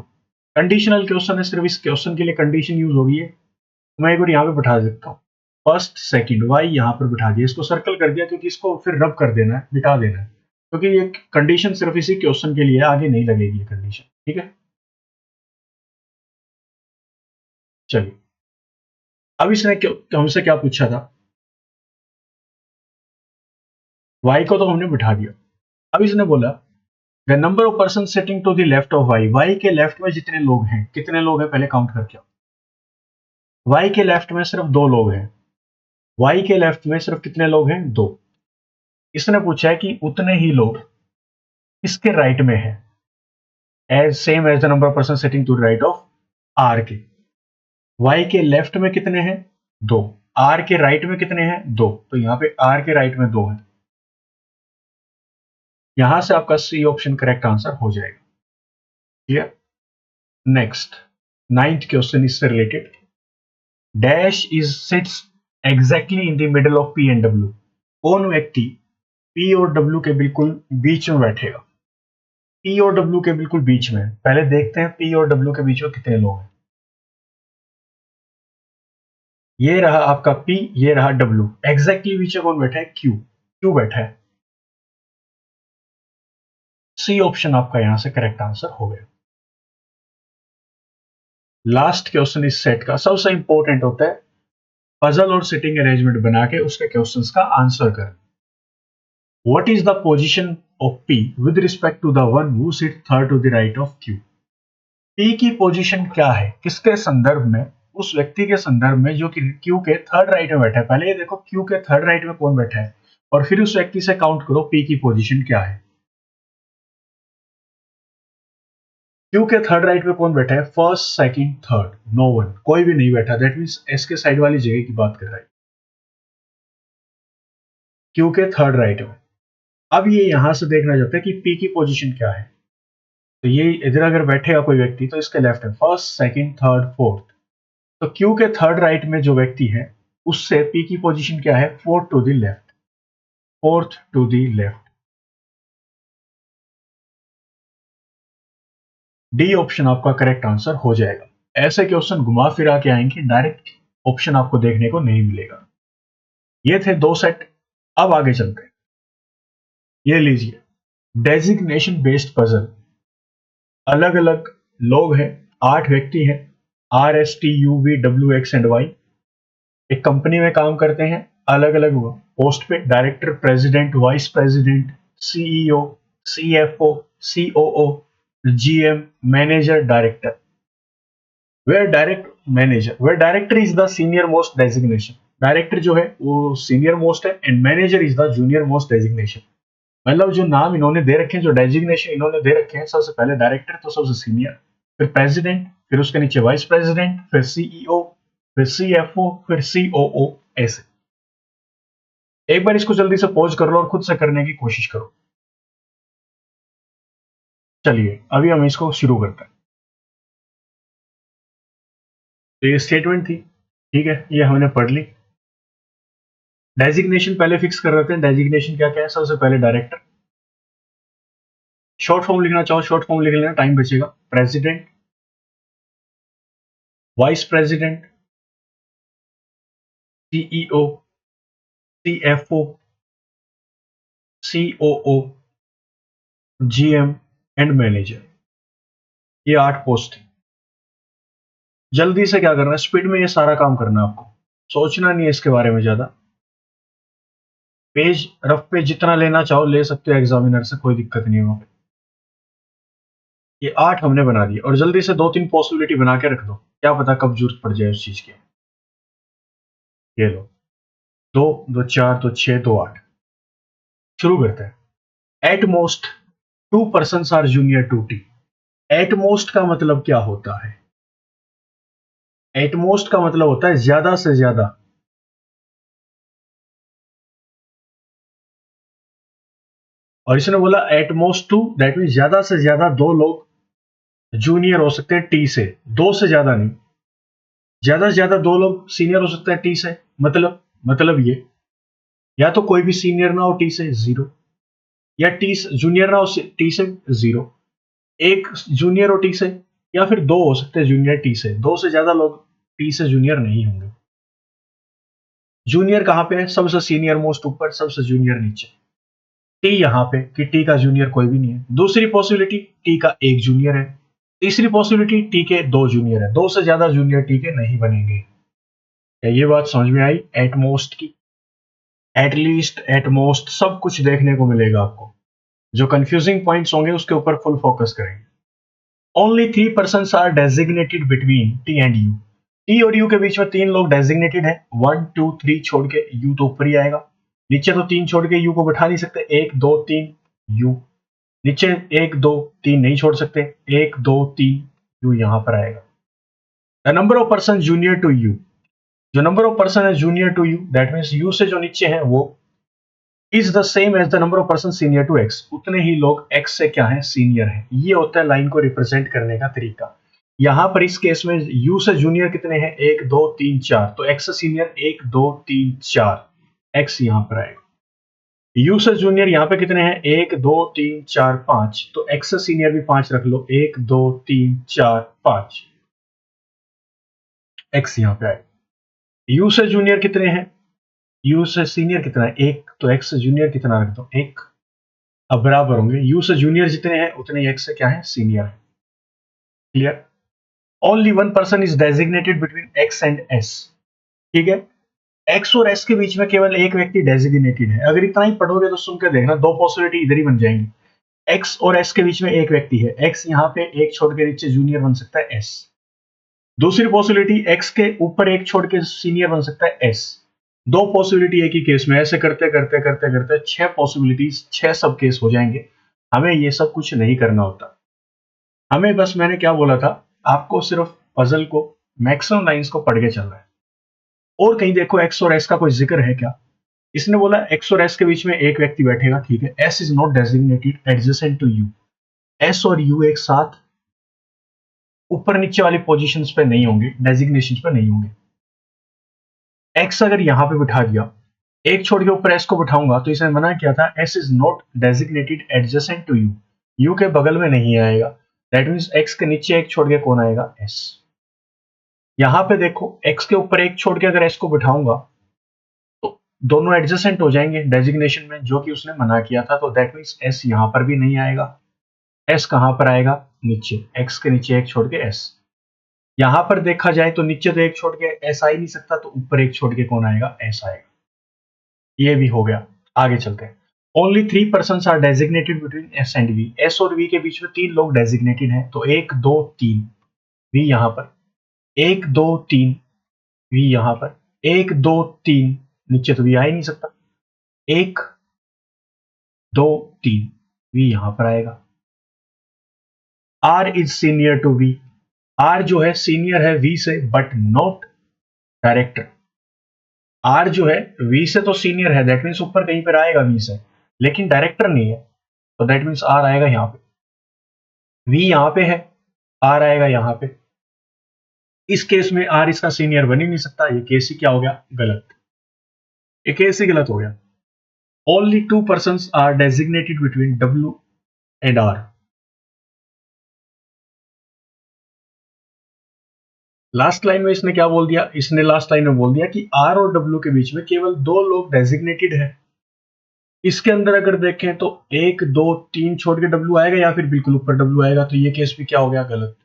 कंडीशनल क्वेश्चन है, सिर्फ इस क्वेश्चन के लिए कंडीशन यूज होगी है, तो मैं एक बार यहां पे बिठा देता हूं, फर्स्ट सेकंड y यहां पर बिठा दिया, इसको सर्कल कर दिया क्योंकि इसको फिर रब कर देना है, मिटा देना है, क्योंकि ये कंडीशन सिर्फ इसी क्वेश्चन के लिए, आगे नहीं लगेगी ये कंडीशन, ठीक है। चलिए अब इसने हमसे क्या पूछा था, y को तो हमने बिठा दिया, अब इसने बोला the number of person sitting to the left of y, y के लेफ्ट में जितने लोग हैं, कितने लोग हैं पहले काउंट करके आओ, y के लेफ्ट में सिर्फ 2 लोग हैं, y के लेफ्ट में सिर्फ कितने लोग हैं, 2। इसने पूछा है कि उतने ही लोग किसके राइट में है, as same as the number of person sitting to the right of r के, y के लेफ्ट में कितने हैं, 2, r के राइट में कितने हैं, 2, तो यहां पे r के राइट में 2 है, यहां से आपका सी ऑप्शन करेक्ट आंसर हो जाएगा। क्लियर। नेक्स्ट 9th क्वेश्चन इससे related, dash is sits exactly in the middle of p and w, कौन व्यक्ति p और w के बिल्कुल बीच में बैठेगा, p और w के बिल्कुल बीच में, पहले देखते हैं p और w के बीच में कितने लोग हैं। ये रहा आपका p, ये रहा w, एग्जैक्टली बीच में कौन बैठा है, q, q बैठा है, सी ऑप्शन आपका यहां से करेक्ट आंसर हो गया। लास्ट क्वेश्चन इस सेट का सबसे इंपॉर्टेंट होता है, पजल और सिटिंग अरेंजमेंट बना के उसके क्वेश्चंस का आंसर कर। What is the position of p with respect to the one who sit third to the right of q, p की पोजीशन क्या है किसके संदर्भ में, उस व्यक्ति के संदर्भ में जो कि q के थर्ड राइट में बैठा है। पहले ये देखो q के थर्ड राइट में कौन बैठा है और फिर उस व्यक्ति से काउंट करो p की पोजीशन क्या है। q के थर्ड राइट में कौन बैठा है, first second third, no one, कोई भी नहीं बैठा, दैट मींस s के साइड वाली जगह की बात कर रहा है, q के थर्ड राइट में। अब ये यहां से देखना चाहते हैं कि p की पोजीशन क्या है, तो ये इधर अगर बैठेगा कोई व्यक्ति तो इसके लेफ्ट है फर्स्ट सेकंड थर्ड फोर्थ, तो q के थर्ड राइट में जो व्यक्ति है उससे p की पोजीशन क्या है, fourth to the left, fourth to the left. D option आपका करेक्ट आंसर हो जाएगा। ऐसे क्वेश्चन घुमा फिरा के आएंगे, डायरेक्ट ऑप्शन आपको देखने को नहीं मिलेगा। ये थे 2 सेट। अब आगे चलते हैं, ये लीजिए डेजिग्नेशन बेस्ड पजल, अलग अलग लोग हैं, 8 व्यक्ति हैं, RSTUVWX एंड Y, एक कंपनी में काम करते हैं, अलग अलग पोस्ट पे, director, president, vice president, CEO, CFO, COO, GM, manager, director. Where direct manager, where director is the senior most designation, director जो है वो सीनियर मोस्ट है and manager is the junior most designation. मतलब जो नाम इन्होंने दे रखे हैं, जो डेजिग्नेशन इन्होंने दे रखे हैं, सबसे पहले डायरेक्टर तो सबसे सीनियर, फिर प्रेसिडेंट, फिर उसके नीचे वाइस प्रेसिडेंट, फिर सीईओ, फिर CFO, फिर COO, ऐसे। एक बार इसको जल्दी से पॉज कर लो और खुद से करने की कोशिश करो। चलिए अभी हम इसको शुरू करते हैं। तो ये स्टेटमेंट थी, ठीक है, ये हमने पढ़ ली। डेजिग्नेशन पहले फिक्स कर रहे थे, डेजिग्नेशन क्या क्या है, सबसे पहले डायरेक्टर, शॉर्ट फॉर्म लिखना चाहो शॉर्ट फॉर्म लिख लेना, टाइम बचेगा, president, vice president, CEO, CFO, COO, GM and manager, ये 8 पोस्ट थी। जल्दी से क्या करना है, स्पीड में ये सारा काम करना है आपको, सोचना नहीं है इसके बारे में ज्यादा। पेज रफ पेज जितना लेना चाहो ले सकते हो एग्जामिनर से, कोई दिक्कत नहीं है वहां पे। ये 8 हमने बना दिए और जल्दी से 2-3 पॉसिबिलिटी बना के रख दो, क्या पता कब जरूरत पड़ जाए उस चीज की। ये लो, 2 2 4 2 6 2 8। शुरू करते हैं। At most 2 persons are junior to T. At most का मतलब क्या होता है? एट मोस्ट का मतलब होता है ज्यादा से ज्यादा। और इसने बोला एट मोस्ट 2, दैट मीन ज्यादा से ज्यादा 2 लोग जूनियर हो सकते हैं टी से, 2 से ज्यादा नहीं। ज्यादा से ज्यादा 2 लोग सीनियर हो सकते हैं टी से, मतलब ये, या तो कोई भी सीनियर ना हो टी से, 0, या टी जूनियर ना हो टी से, 0, एक जूनियर हो टी से, या फिर 2 हो सकते हैं जूनियर टी से, 2 से ज्यादा लोग टी से जूनियर नहीं होंगे। जूनियर कहां पे है? सबसे सीनियर मोस्ट ऊपर, सबसे जूनियर नीचे। टी यहां पे कि टी का जूनियर कोई भी नहीं है। दूसरी पॉसिबिलिटी, टी का एक जूनियर है। तीसरी पॉसिबिलिटी, टी के 2 जूनियर है। 2 से ज्यादा जूनियर टी के नहीं बनेंगे। क्या ये बात समझ में आई? एट मोस्ट की, एट लीस्ट, एट मोस्ट सब कुछ देखने को मिलेगा आपको। जो कंफ्यूजिंग पॉइंट्स होंगे उसके ऊपर फुल फोकस करेंगे। Only 3 persons are designated between T and U. T और यू के बीच में 3 लोग डेजिग्नेटेड है। 1 2 3 छोड़ के यू तो ऊपर ही आएगा। नीचे तो 3 छोड़ के यू को बैठा नहीं सकते, 1 2 3 यू नीचे, 1 2 3 नहीं छोड़ सकते, 1 2 3 यू यहां पर आएगा। The number of person junior to U, जो नंबर ऑफ पर्सन है junior to U, that means U से जो नीचे है वो is the same as the number of person senior to X, उतने ही लोग एक्स से क्या है, सीनियर है। ये होता है लाइन को रिप्रेजेंट करने का तरीका। यहां पर इस केस में यू से जूनियर कितने हैं, 1 2 3 4, तो एक्स से सीनियर 1 2 3 4, एक्स यहां पर आएगा। यू से जूनियर यहां पे कितने हैं, 1 2 3 4 5, तो एक्स से सीनियर भी 5 रख लो, 1 2 3 4 5, एक्स यहां पे आएगा। यू से जूनियर कितने हैं, यू से सीनियर कितना है, 1, तो एक्स से जूनियर कितना रख दो, 1। अब बराबर होंगे, यू से जूनियर जितने हैं उतने ही एक्स से क्या है, सीनियर है। Clear? Only 1 person is designated between x and S. ठीक है, एक्स और एस के बीच में केवल एक व्यक्ति डेजिग्नेटेड है। अगर इतना ही पढ़ोगे तो सुन के देखना, 2 पॉसिबिलिटी इधर ही बन जाएंगी। एक्स और एस के बीच में एक व्यक्ति है, एक्स यहाँ पे एक छोड़ के नीचे जूनियर बन सकता है एस। दूसरी पॉसिबिलिटी, एक्स के ऊपर एक छोड़ के सीनियर बन सकता है एस। 2 पॉसिबिलिटी एक ही केस में, ऐसे करते करते करते करते 6 पॉसिबिलिटीज, 6 सब केस हो जाएंगे। हमें ये सब कुछ नहीं करना होता। हमें बस, मैंने क्या बोला था आपको, सिर्फ पजल को, मैक्सिमम लाइंस को पढ़ के चलना है। और कहीं देखो एक्स और एस का कोई जिक्र है क्या? इसने बोला एक्स और एस के बीच में एक व्यक्ति बैठेगा, ठीक है। S is not designated adjacent to U. S और यू एक साथ ऊपर नीचे वाली पोजीशंस पे नहीं होंगे, डेजिग्नेशन पे नहीं होंगे। एक्स अगर यहां पे बिठा दिया, एक छोड़ के ऊपर एस को बिठाऊंगा, तो इसने मना किया था S is not designated adjacent to U, U के बगल में नहीं आएगा। दैट मीन्स एक्स के नीचे एक छोड़ के कौन आएगा, एस। यहां पे देखो, एक्स के ऊपर एक छोड़ के अगर एस को बिठाऊंगा तो दोनों एडजेसेंट हो जाएंगे डेजिग्नेशन में, जो कि उसने मना किया था। तो दैट मीन्स एस यहां पर भी नहीं आएगा। एस कहां पर आएगा, नीचे, एक्स के नीचे एक छोड़ के एस। यहां पर देखा जाए तो नीचे तो एक छोड़ के एस आ ही नहीं सकता, तो ऊपर एक छोड़ के कौन आएगा, एस आएगा। ये भी हो गया। आगे चलते हैं। Only 3 persons are designated between S and V. S और वी के बीच में 3 लोग डेजिग्नेटेड हैं, तो 1 2 3 वी यहां पर, 1 2 3 वी यहां पर, 1 2 3 नीचे तो वी आ ही नहीं सकता, 1 2 3 वी यहां पर आएगा। R is senior to V. R जो है सीनियर है वी से, बट नॉट डायरेक्टर। आर जो है वी से तो सीनियर है, दैट मीन्स ऊपर कहीं पर आएगा वी से, लेकिन डायरेक्टर नहीं है। तो दैट मीन्स आर आएगा यहां पे। वी यहां पे है, आर आएगा यहां पे। इस केस में आर इसका सीनियर बन ही नहीं सकता। ये केस ही क्या हो गया, गलत। ये केस ही गलत हो गया। Only 2 persons are designated between W and R. Last line में इसने क्या बोल दिया, इसने लास्ट लाइन में बोल दिया कि आर और डब्ल्यू के बीच में केवल 2 लोग डेजिग्नेटेड है। इसके अंदर अगर देखें तो 1 2 3 छोड़ के डब्ल्यू आएगा या फिर बिल्कुल ऊपर डब्ल्यू आएगा, तो ये केस भी क्या हो गया, गलत।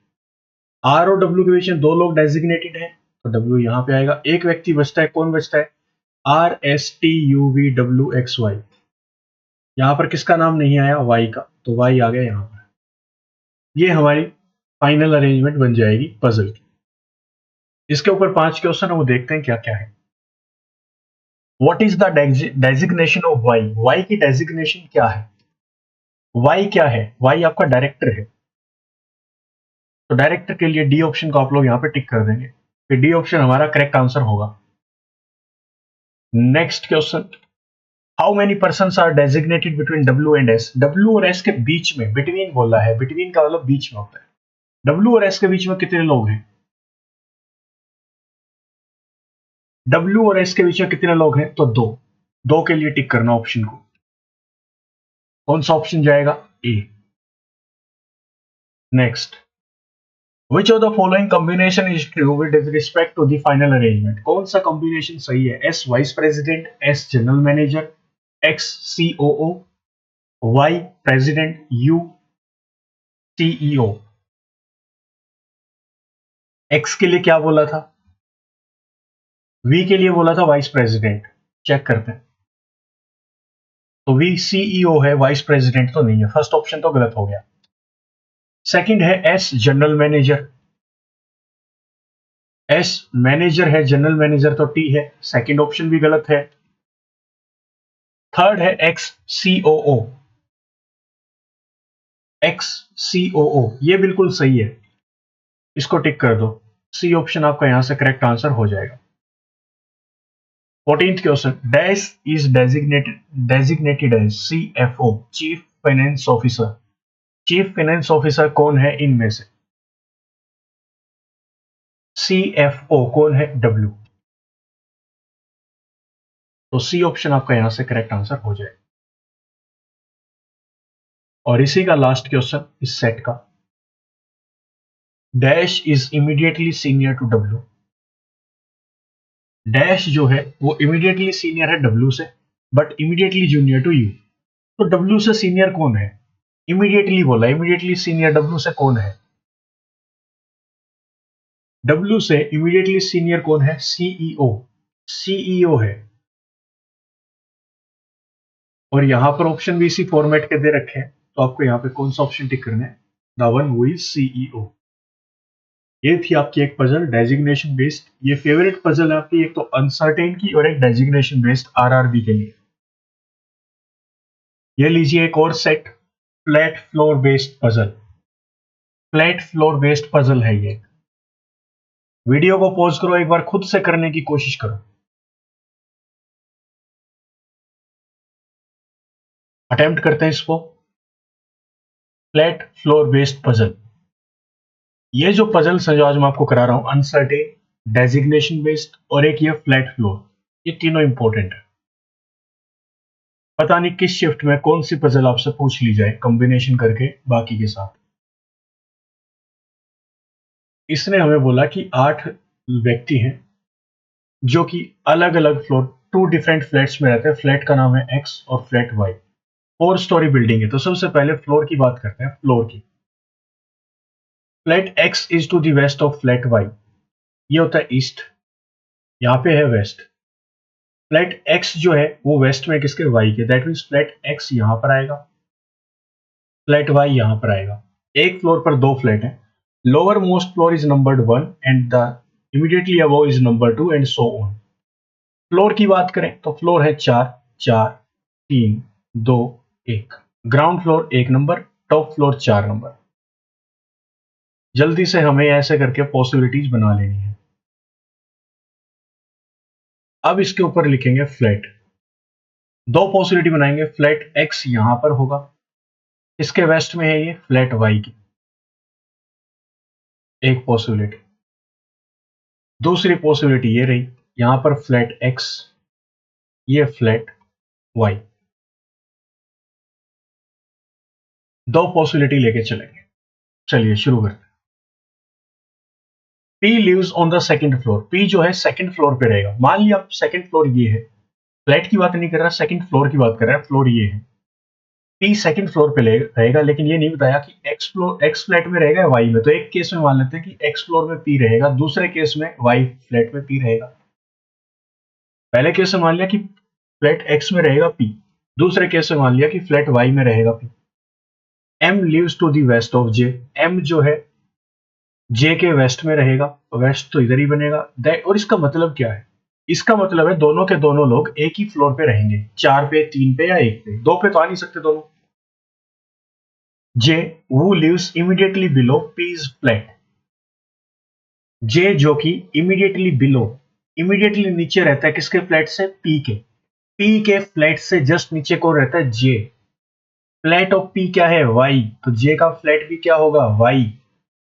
आर और डब्ल्यू के बीच में 2 लोग डेजिग्नेटेड हैं, तो डब्ल्यू यहां पे आएगा। एक व्यक्ति बचता है, कौन बचता है, R S T U V W X Y. यहां पर किसका नाम नहीं आया, वाई का, तो वाई आ गया यहां पर। ये हमारी फाइनल अरेंजमेंट बन जाएगी पजल की। इसके ऊपर 5 क्वेश्चन है, वो देखते हैं क्या क्या है। What is the designation of Y, Y की डेजिग्नेशन क्या है। वाई क्या है, वाई आपका डायरेक्टर है, तो डायरेक्टर के लिए डी ऑप्शन को आप लोग यहां पे टिक कर देंगे, फिर डी ऑप्शन हमारा करेक्ट आंसर होगा। Next question, how many person are designated between W and S, W और एस के बीच में, बिटवीन बोला है, बिटवीन का मतलब बीच में होता है, डब्ल्यू और एस के बीच में कितने लोग हैं, डब्ल्यू और एस के बीच में कितने लोग हैं, तो दो, दो के लिए टिक करना ऑप्शन को। कौन सा ऑप्शन जाएगा, A. Next, which of the following combination is true with respect to the final arrangement, कौन सा कॉम्बिनेशन सही है, S vice president, S general manager, X COO, Y president, U CEO. X के लिए क्या बोला था, वी के लिए बोला था वाइस प्रेसिडेंट, चेक करते हैं, तो वी सीईओ है, वाइस प्रेसिडेंट तो नहीं है, फर्स्ट ऑप्शन तो गलत हो गया। सेकंड है S general manager, S manager है, जनरल मैनेजर तो टी है, सेकंड ऑप्शन भी गलत है। थर्ड है एक्स सीओओ, एक्स सीओओ ये बिल्कुल सही है, इसको टिक कर दो, सी ऑप्शन आपका यहां से करेक्ट आंसर हो जाएगा। 14th question, dash is designated as CFO, chief finance officer, chief finance officer कौन है इनमें से, सीएफओ कौन है, डब्ल्यू, तो सी ऑप्शन आपका यहां से करेक्ट आंसर हो जाएगा। और इसी का लास्ट क्वेश्चन इस सेट का, dash is immediately senior to W, dash जो है वो इमीडिएटली सीनियर है डब्ल्यू से, but immediately junior to U, तो डब्ल्यू से सीनियर कौन है, इमीडिएटली बोला, इमीडिएटली सीनियर डब्ल्यू से कौन है, डब्ल्यू से इमीडिएटली सीनियर कौन है, सीईओ, सीईओ है। और यहां पर ऑप्शन भी इसी फॉर्मेट के दे रखे हैं, तो आपको यहां पे कौन सा ऑप्शन टिक करना है, the one who is CEO. ये थी आपकी एक पजल डेजिग्नेशन बेस्ड, ये फेवरेट पजल है आपकी, एक तो अनसर्टेन की और एक डेजिग्नेशन बेस्ड आरआरबी के लिए। ये लीजिए एक और set, flat floor based puzzle, flat floor based puzzle है ये। वीडियो को पॉज करो, एक बार खुद से करने की कोशिश करो, अटेम्प्ट करते हैं इसको। फ्लैट फ्लोर बेस्ड पजल, ये जो पजल्स है जो आज मैं आपको करा रहा हूं, अनसर्टेन, डेजिग्नेशन बेस्ड और एक ये फ्लैट फ्लोर, ये तीनों इंपॉर्टेंट है। पता नहीं किस शिफ्ट में कौन सी पजल आपसे पूछ ली जाए कॉम्बिनेशन करके बाकी के साथ। इसने हमें बोला कि 8 व्यक्ति हैं जो कि अलग अलग फ्लोर, 2 डिफरेंट फ्लैट्स में रहते हैं, फ्लैट का नाम है एक्स और फ्लैट वाई, 4 स्टोरी बिल्डिंग है। तो सबसे पहले फ्लोर की बात करते हैं, फ्लोर की। Flat X is to the west of flat Y, ये होता है ईस्ट, यहाँ पे है वेस्ट। फ्लैट एक्स जो है वो वेस्ट में किसके, वाई के, दैट मीन्स फ्लैट एक्स यहां पर आएगा, फ्लैट वाई यहां पर आएगा। एक फ्लोर पर 2 फ्लैट है, lower most floor is numbered 1 and the immediately above is number 2 and so on. Floor की बात करें तो फ्लोर है 4 4 3 2 1, ground floor 1 number, top floor 4 number. जल्दी से हमें ऐसे करके पॉसिबिलिटीज बना लेनी है। अब इसके ऊपर लिखेंगे फ्लैट, 2 पॉसिबिलिटी बनाएंगे, फ्लैट एक्स यहां पर होगा, इसके वेस्ट में है ये फ्लैट वाई की, एक पॉसिबिलिटी। दूसरी पॉसिबिलिटी ये रही, यहां पर फ्लैट एक्स, ये फ्लैट वाई, 2 पॉसिबिलिटी लेके चलेंगे। चलिए शुरू करते हैं। P lives on the second floor, P जो है सेकंड फ्लोर पे रहेगा, मान लिया सेकंड फ्लोर ये है, फ्लैट की बात नहीं कर रहा, सेकंड फ्लोर की बात कर रहा है। फ्लोर ये है, पी सेकंड फ्लोर पे रहेगा, लेकिन ये नहीं बताया कि एक्स फ्लैट में रहेगा या वाई में। तो एक केस में मान लेते हैं कि एक्स फ्लोर में पी रहेगा, दूसरे केस में वाई फ्लैट में पी रहेगा। पहले केस में मान लिया कि फ्लैट एक्स में रहेगा पी, दूसरे केस में मान लिया कि फ्लैट वाई में रहेगा P. M lives to the west of J, M जो है जे के वेस्ट में रहेगा, वेस्ट तो इधर ही बनेगा। और इसका मतलब क्या है? इसका मतलब है दोनों के दोनों लोग एक ही फ्लोर पे रहेंगे, 4 पे, 3 पे या 1 पे। 2 पे तो आ नहीं सकते दोनों। J who lives immediately below P's flat, J जो कि इमीडिएटली बिलो, इमीडिएटली नीचे रहता है किसके फ्लैट से? पी के। पी के फ्लैट से जस्ट नीचे कौन रहता है? जे। फ्लैट ऑफ पी क्या है? वाई। तो जे का फ्लैट भी क्या होगा? वाई।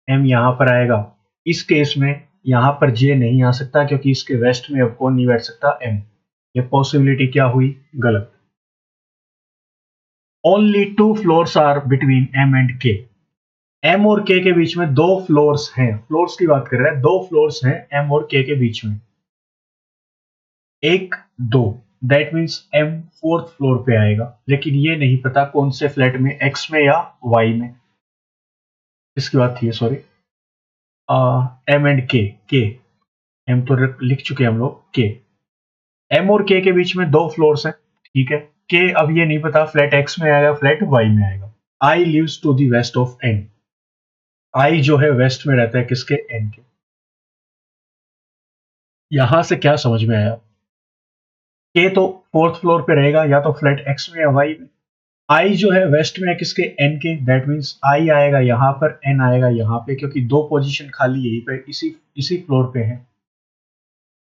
एम यहां पर आएगा। इस केस में यहां पर जे नहीं आ सकता, क्योंकि इसके वेस्ट में अब कौन नहीं बैठ सकता? एम। ये पॉसिबिलिटी क्या हुई? गलत। Only 2 floors are between M and K, M और के के बीच में 2 फ्लोर्स हैं। फ्लोर्स की बात कर रहे हैं, 2 फ्लोर्स हैं एम और के बीच में। 1, 2, that means M fourth floor पे आएगा, लेकिन ये नहीं पता कौन से फ्लैट में, एक्स में या वाई में। इसकी बात थी, sorry. M and K, M तो लिख चुके हैं हम लोग, के। एम और के बीच में 2 फ्लोर्स हैं, ठीक है। के अब ये नहीं पता फ्लैट एक्स में आएगा, फ्लैट वाई में आएगा। I lives to the west of N, I जो है वेस्ट में रहता है किसके? एन के। यहां से क्या समझ में आया? के तो फोर्थ फ्लोर पे रहेगा, या तो फ्लैट एक्स में या वाई में। आई जो है वेस्ट में है किसके? एन के। दैट मीन्स आई आएगा यहाँ पर, एन आएगा यहाँ पे, क्योंकि 2 पोजीशन खाली यहीं पे इसी इसी फ्लोर पे है।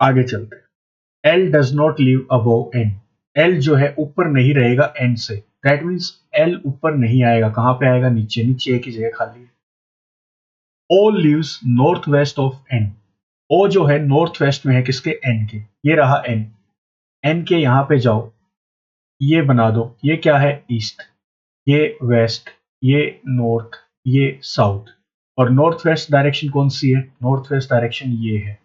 आगे चलते हैं। L does not live above N, L जो है ऊपर नहीं रहेगा एन से। दैट मीन्स एल ऊपर नहीं आएगा, कहां पे आएगा? नीचे। नीचे एक ही जगह खाली है। O lives north west of N, O जो है नॉर्थ वेस्ट में है किसके? एन के। ये रहा एन, एन के यहां पे जाओ, ये बना दो, ये क्या है? ईस्ट, ये वेस्ट, ये नॉर्थ, ये साउथ। और नॉर्थ वेस्ट डायरेक्शन कौन सी है? नॉर्थ वेस्ट डायरेक्शन ये है।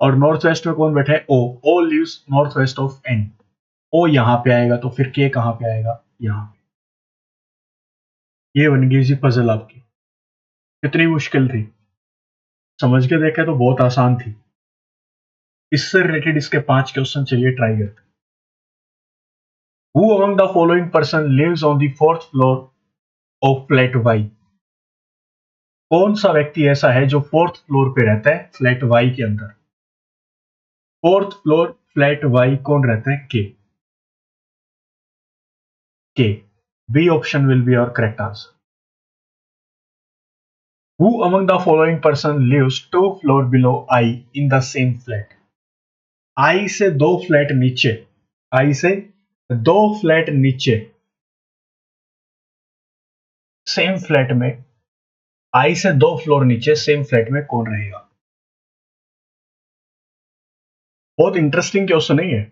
और नॉर्थ वेस्ट में कौन बैठा है? O. O lives north west of N, O यहां पे आएगा, तो फिर के कहां पे आएगा? यहां पे। ये बन गई जी पजल आपकी। कितनी मुश्किल थी? समझ के देखे तो बहुत आसान थी। इससे रिलेटेड इसके 5 क्वेश्चन चलिए ट्राई करते हैं। Who among the following person lives on the fourth floor of flat Y, कौन सा व्यक्ति ऐसा है जो फोर्थ फ्लोर पे रहता है फ्लैट वाई के अंदर? फोर्थ फ्लोर फ्लैट वाई कौन रहता है? K. B option will be our correct answer. Who among the following person lives 2 floor below I in the same flat, I से 2 फ्लैट नीचे, आई से 2 फ्लैट नीचे सेम फ्लैट में, आई से 2 फ्लोर नीचे सेम फ्लैट में कौन रहेगा? बहुत इंटरेस्टिंग क्वेश्चन नहीं है।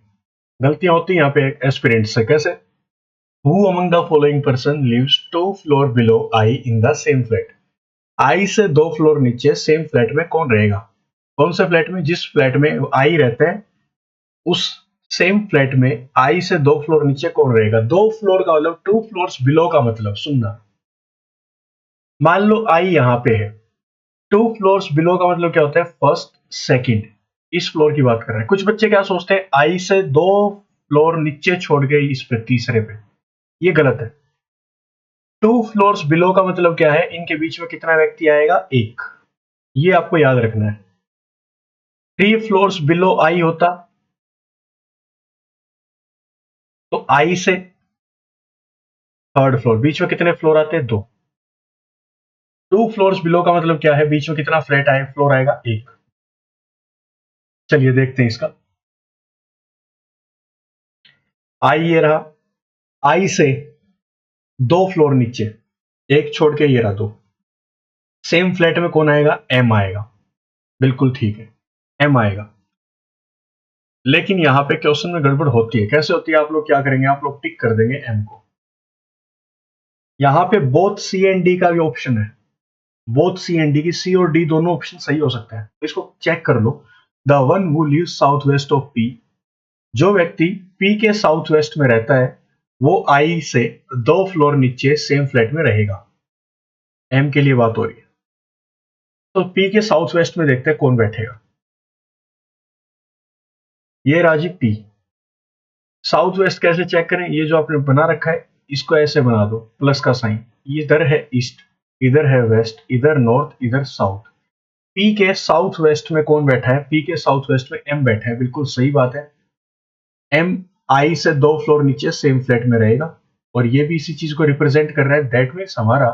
गलतियां होती हैं यहाँ पे एस्पिरेंट से। कैसे? Who among the following person lives 2 floor below I in the same flat, I से 2 फ्लोर नीचे सेम फ्लैट में कौन रहेगा? कौन से फ्लैट में? जिस फ्लैट में आई रहता है, उस सेम फ्लैट में आई से 2 फ्लोर नीचे कौन रहेगा? 2 फ्लोर का मतलब 2 फ्लोर्स बिलो का मतलब, सुनना। मान लो आई यहां पे है, 2 फ्लोर्स बिलो का मतलब क्या होता है? First, second. इस फ्लोर की बात कर रहे हैं। कुछ बच्चे क्या सोचते हैं? आई से 2 फ्लोर नीचे छोड़ गए इस पे, तीसरे पे। ये गलत है। 2 फ्लोर्स बिलो का मतलब क्या है? इनके बीच में कितना व्यक्ति आएगा? एक। ये आपको याद रखना है। 3 फ्लोर्स बिलो आई होता तो आई से थर्ड फ्लोर, बीच में कितने फ्लोर आते हैं? 2। 2 फ्लोर्स बिलो का मतलब क्या है? बीच में कितना फ्लैट आए फ्लोर आएगा? एक। चलिए देखते हैं इसका। आई ये रहा, आई से 2 फ्लोर नीचे, एक छोड़ के ये रहा 2। सेम फ्लैट में कौन आएगा? एम आएगा। बिल्कुल ठीक है, एम आएगा। लेकिन यहां पे क्वेश्चन में गड़बड़ होती है। कैसे होती है? आप लोग क्या करेंगे? आप लोग टिक कर देंगे एम को। यहां पे बोथ सी एंड डी का भी ऑप्शन है। बोथ सी एंड डी की, सी और डी दोनों ऑप्शन सही हो सकते हैं। इसको चेक कर लो। The one who lives south west of P, जो व्यक्ति पी के साउथ वेस्ट में रहता है वो आई से 2 फ्लोर नीचे सेम फ्लैट में रहेगा। एम के लिए बात हो रही है। तो पी के साउथ वेस्ट में देखते हैं कौन बैठेगा। ये राजी पी। साउथ वेस्ट कैसे चेक करें? ये जो आपने बना रखा है इसको ऐसे बना दो, प्लस का साइन। इधर है ईस्ट, इधर है वेस्ट, इधर नॉर्थ, इधर साउथ। पी के साउथ वेस्ट में कौन बैठा है? पी के साउथ वेस्ट में एम बैठा है। बिल्कुल सही बात है। एम आई से 2 फ्लोर नीचे सेम फ्लैट में रहेगा और ये भी इसी चीज को रिप्रेजेंट कर रहा है। दैट मीन्स हमारा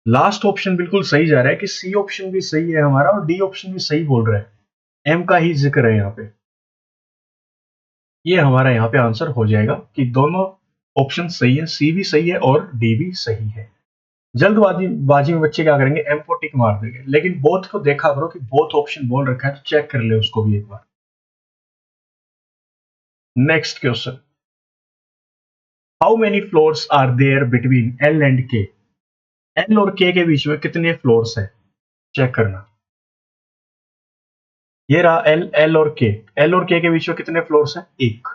लास्ट ऑप्शन बिल्कुल सही जा रहा है कि सी ऑप्शन भी सही है हमारा और डी ऑप्शन भी सही बोल रहा है। एम का ही जिक्र है यहाँ पे। ये हमारा यहाँ पे आंसर हो जाएगा कि दोनों ऑप्शन सही है, सी भी सही है और डी भी सही है। जल्दबाजी बाजी में बच्चे क्या करेंगे? एम को टिक मार देंगे, लेकिन बोथ को देखा करो कि बोथ ऑप्शन बोल रखा है तो चेक कर ले उसको भी एक बार। Next question, how many floors are there between L and K? L और के बीच में कितने फ्लोर्स है? चेक करना। ये रहा एल, एल और के। एल और के बीच में कितने फ्लोर्स हैं? एक।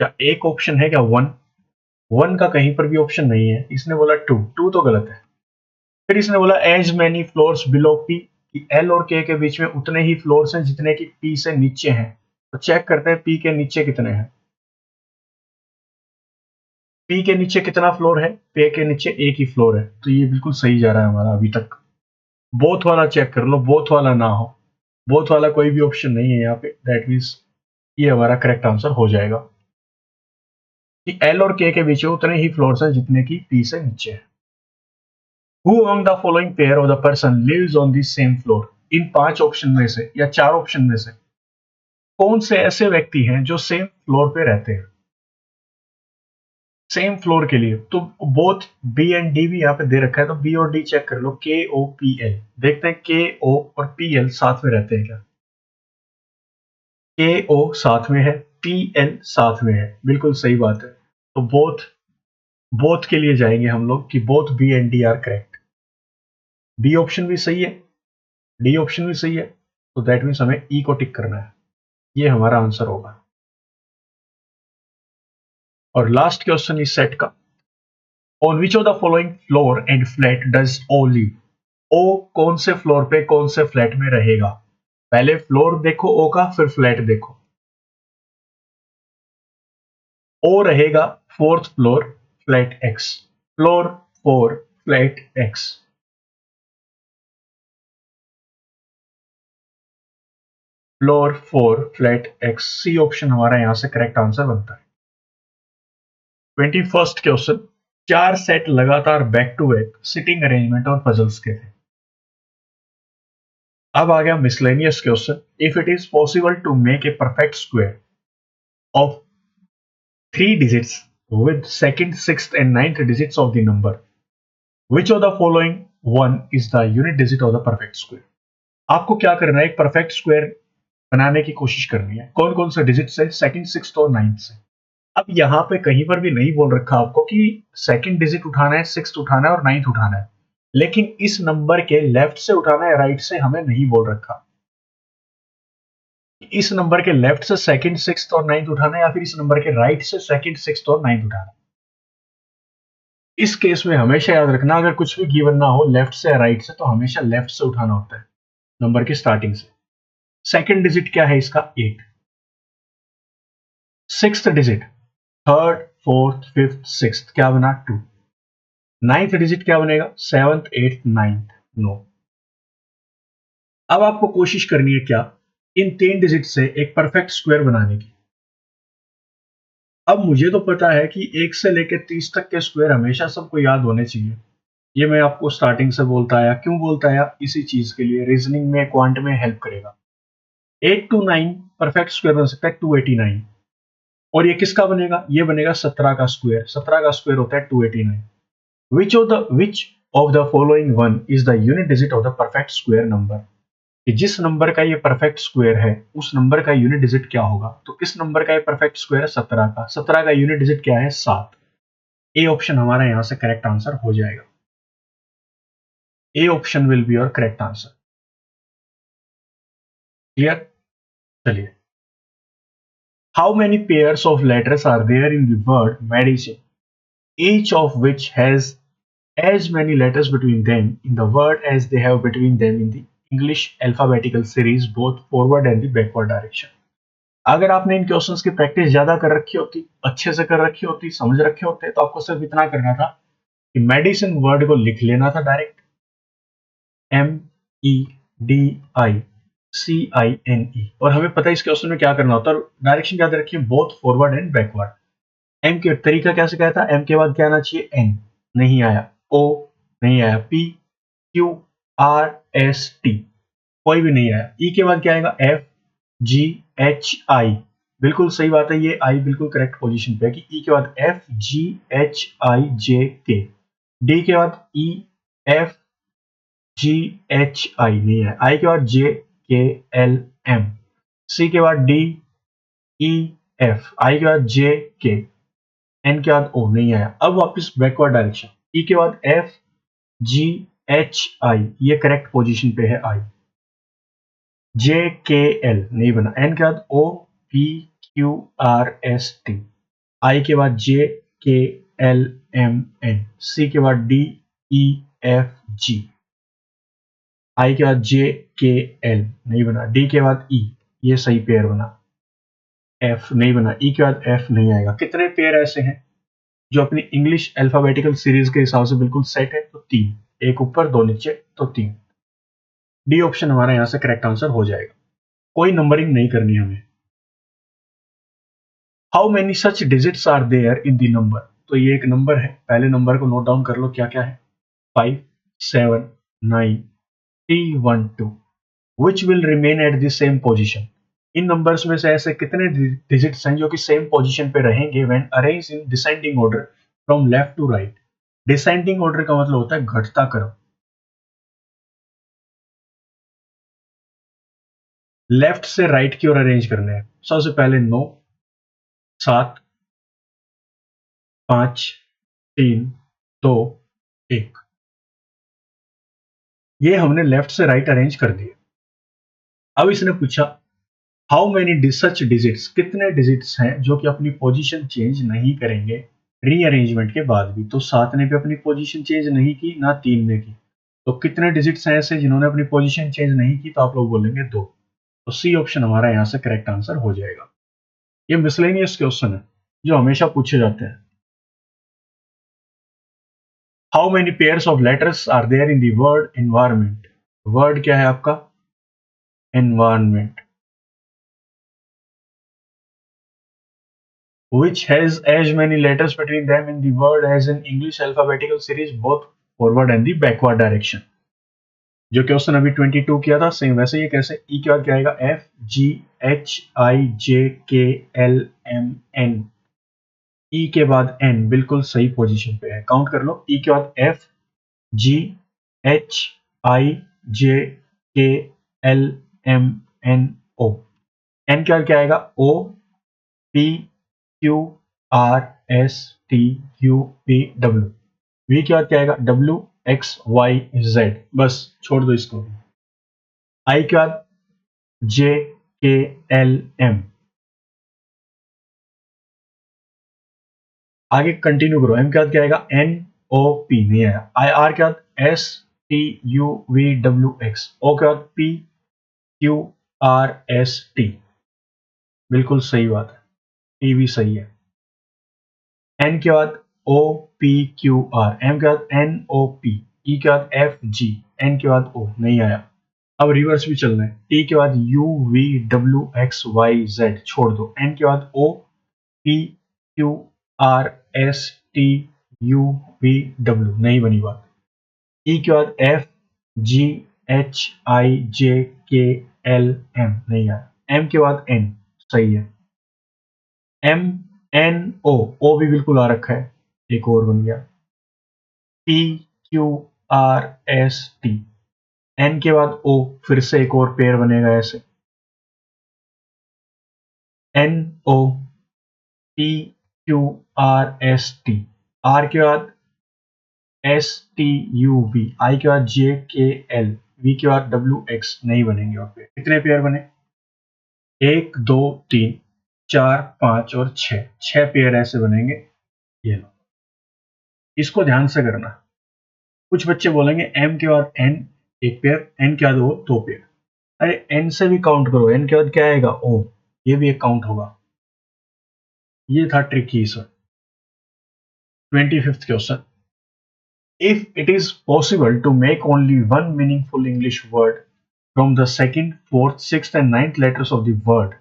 क्या एक ऑप्शन है क्या? वन। वन का कहीं पर भी ऑप्शन नहीं है। इसने बोला टू, टू तो गलत है। फिर इसने बोला as many floors below P, कि एल और के बीच में उतने ही फ्लोर्स हैं जितने कि पी से नीचे हैं। तो चेक करते हैं पी के नीचे कितने हैं। पी के नीचे कितना फ्लोर है? पे के नीचे एक ही फ्लोर है। तो ये बिल्कुल सही जा रहा है हमारा अभी तक। बोथ वाला चेक कर लो, बोथ वाला ना हो। बोथ वाला कोई भी ऑप्शन नहीं है यहाँ पे। दैट मीन्स ये हमारा करेक्ट आंसर हो जाएगा कि एल और के बीच में उतने ही फ्लोर्स हैं जितने की पी से नीचे है। Who among the following pair of the person lives on the same floor? In 5 option में से या 4 ऑप्शन में से कौन से ऐसे व्यक्ति हैं जो सेम फ्लोर पे रहते हैं? सेम फ्लोर के लिए तो बोथ बी एंड डी भी यहाँ पे दे रखा है, तो बी और डी चेक कर लो। के ओ पी एल, देखते हैं के ओ और पी एल साथ में रहते हैं क्या। के ओ साथ में है, पी एल साथ में है। बिल्कुल सही बात है। तो बोथ, बोथ के लिए जाएंगे हम लोग कि both B and D are correct. B option भी सही है, डी ऑप्शन भी सही है। तो दैट मीन्स हमें ई को टिक करना है। ये हमारा आंसर होगा। और लास्ट क्वेश्चन इस सेट का, on which of the following floor and flat does O live? O कौन से फ्लोर पे कौन से फ्लैट में रहेगा? पहले फ्लोर देखो ओ का, फिर फ्लैट देखो। ओ रहेगा fourth floor, flat X. Floor 4, flat X. Floor 4, flat X. C option हमारा यहां से करेक्ट आंसर बनता है। 21st क्वेश्चन, 4 सेट लगातार back to back sitting arrangement और पजल्स के थे। अब आ गया miscellaneous question, if it is possible to make a perfect square of 3 digits with second, sixth and ninth digits of the number, which of the following one is the unit digit of the perfect square? आपको क्या करना है? एक perfect square बनाने की कोशिश करनी है। कौन कौन से डिजिट से? सेकंड, सिक्स्थ और नाइन्थ से। अब यहाँ पे कहीं पर भी नहीं बोल रखा आपको कि सेकंड डिजिट उठाना है, सिक्स्थ उठाना है और नाइन्थ उठाना है, लेकिन इस नंबर के लेफ्ट से उठाना है, राइट से हमें नहीं बोल रखा। इस नंबर के लेफ्ट से सेकंड, सिक्स्थ और नाइन्थ उठाना है या फिर इस नंबर के राइट से सेकंड, सिक्स्थ और नाइन्थ उठाना है। इस केस में हमेशा याद रखना, अगर कुछ भी गिवन ना हो लेफ्ट से या राइट से, तो हमेशा लेफ्ट से उठाना होता है नंबर की स्टार्टिंग से। सेकंड डिजिट क्या है इसका? 8। Sixth digit, third, fourth, fifth, sixth, क्या बना? 2। नाइन्थ डिजिट क्या बनेगा? Seventh, eighth, ninth, no. अब आपको कोशिश करनी है क्या? इन 3 डिजिट से एक परफेक्ट स्क्वायर बनाने की। अब मुझे तो पता है कि 1 से लेकर 30 तक के स्क्वायर हमेशा सबको याद होने चाहिए। ये मैं आपको स्टार्टिंग से बोलता आया। क्यों बोलता आया? इसी चीज के लिए, रीजनिंग में, क्वांट में हेल्प करेगा। 8 to 9 परफेक्ट स्क्वायर बन सकता है 289। और ये किसका बनेगा? ये बनेगा 17 का स्क्वायर। 17 का स्क्वायर होता है 289। विच of the following one is the unit digit of the perfect square number? कि जिस नंबर का ये परफेक्ट स्क्वायर है उस नंबर का यूनिट डिजिट क्या होगा? तो किस नंबर का ये परफेक्ट स्क्वायर है? 17 का। 17 का यूनिट डिजिट क्या है? 7। ए ऑप्शन हमारा यहां से करेक्ट आंसर हो जाएगा। A option will be your correct answer. Clear? चलिए, how many pairs of letters are there in the word medicine, each of which has as many letters between them in the word as they have between them in the English alphabetical series, both forward and the backward direction. अगर आपने इन questions की practice ज्यादा कर रखी होती, अच्छे से कर रखी होती, समझ रखे होते, तो आपको सिर्फ इतना करना था कि मेडिसिन वर्ड को लिख लेना था डायरेक्ट, MEDICINE, और हमें पता है इस क्वेश्चन में क्या करना होता है। डायरेक्शन याद रखिए, both forward and backward. M के तरीका कैसे कहता था, एम के बाद क्या आना चाहिए, एन नहीं आया, ओ नहीं आया, P Q R S T कोई भी नहीं आया, ई के बाद क्या आएगा, एफ जी एच आई, बिल्कुल सही बात है, ये आई बिल्कुल करेक्ट पोजीशन पे है कि ई के बाद F G H I J के, डी के बाद ई एफ जी एच आई नहीं है, आई के बाद जे के एल एम, सी के बाद डी ई एफ, आई के बाद जे के, एन के बाद ओ नहीं आया। अब वापस बैकवर्ड डायरेक्शन, ई के बाद एफ जी एच आई, ये करेक्ट पोजीशन पे है आई, जे के एल नहीं बना, एन के बाद O P Q R S T, I के बाद जे के एल एम एन, सी के बाद डी ई एफ जी, आई के बाद जे के एल नहीं बना, डी के बाद ई, ये सही पेयर बना, एफ नहीं बना, ई के बाद एफ नहीं आएगा। कितने पेयर ऐसे हैं जो अपनी इंग्लिश अल्फाबेटिकल सीरीज के हिसाब से बिल्कुल सेट है, तो तीन, एक ऊपर दो नीचे, तो तीन। डी ऑप्शन हमारा यहां से करेक्ट आंसर हो जाएगा, कोई नंबरिंग नहीं करनी हमें। How many such digits are there in the number, तो ये एक नंबर है, पहले नंबर को नोट डाउन कर लो क्या क्या है, 5 7 9 3 1 2, which will remain at the same position, in numbers में से ऐसे कितने डिजिट्स हैं जो कि सेम पोजीशन पे रहेंगे when arranged in descending order from left to right. Descending order का मतलब होता है घटता क्रम, लेफ्ट से राइट की ओर अरेंज करने हैं। सबसे पहले 9 7 5 3 2 1, ये हमने लेफ्ट से राइट अरेंज कर दिए। अब इसने पूछा हाउ मेनी सच डिजिट्स, कितने डिजिट्स हैं जो कि अपनी पोजीशन चेंज नहीं करेंगे रीअरेंजमेंट के बाद भी, तो 7 ने भी अपनी पोजीशन चेंज नहीं की, ना 3 ने की, तो कितने डिजिट्स हैं ऐसे जिन्होंने अपनी पोजीशन चेंज नहीं की, तो आप लोग बोलेंगे 2, तो सी ऑप्शन हमारा यहां से करेक्ट आंसर हो जाएगा। ये मिसलेनियस क्वेश्चन है जो हमेशा पूछे जाते हैं। How many pairs of letters are there in the word environment, word क्या है आपका, environment, which has as many letters between them in the word as in English alphabetical series, both forward and the backward direction। जो question अभी 22 किया था same वैसे ये कैसे, ई के बाद क्या आएगा, F G H I J K L M N, ई के बाद एन, बिल्कुल सही पोजीशन पे है, काउंट कर लो, ई के बाद F G H I J K L M N O, N के बाद क्या आएगा, O P Q R S T U P W, V के बाद क्या आएगा, डब्ल्यू एक्स वाई जेड, बस छोड़ दो इसको, आई के बाद जे के एल एम, आगे कंटिन्यू करो, एम के बाद क्या आएगा, एन ओ पी नहीं आया, आई आर के बाद S T U V W X, O के बाद P Q R S T, बिल्कुल सही बात है, टी भी सही है, एन के बाद O P Q R, M के बाद एन ओ पी, ई के बाद एफ जी, एन के बाद ओ नहीं आया। अब रिवर्स भी चलना है, टी के बाद U V W X Y Z छोड़ दो, एन के बाद O P Q R S T U V W नहीं बनी बात, ई के बाद F G H I J K L M नहीं आया, एम के बाद एन सही है, एम एन ओ भी बिल्कुल आ रखा है, एक और बन गया, P Q R S T, N के बाद ओ, फिर से एक और पेयर बनेगा ऐसे, N O P Q R S T, R के बाद S T U V, I के बाद जे के एल, वी के बाद डब्ल्यू एक्स नहीं बनेंगे, और पे कितने पेयर बने, एक दो तीन, 4, 5 और 6, 6 पेयर ऐसे बनेंगे। ये लो, इसको ध्यान से करना। कुछ बच्चे बोलेंगे m के बाद n एक पेयर, n के बाद o दो पेयर। अरे n से भी काउंट करो, n के बाद क्या आएगा o, ये भी एक काउंट होगा। ये था tricky sir. 25th question, if it is possible to make only one meaningful English word from the second, fourth, sixth and ninth letters of the word,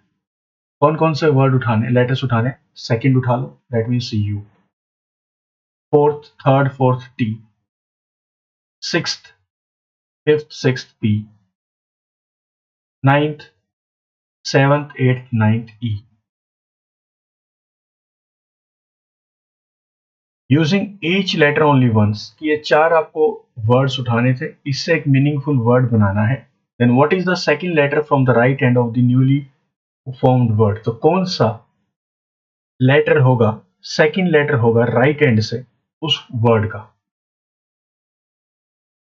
कौन कौन से वर्ड उठाने, लेटर्स उठाने? सेकंड उठा लो, that means you, fourth, third, fourth T, sixth, fifth, sixth P, ninth, seventh, eighth, ninth E. Using each letter only once, कि ये चार आपको वर्ड्स उठाने थे, इससे एक मीनिंगफुल वर्ड बनाना है। Then what is the second letter from the right end of the newly formed word, तो कौन सा लेटर होगा, सेकंड लेटर होगा राइट एंड से उस वर्ड का।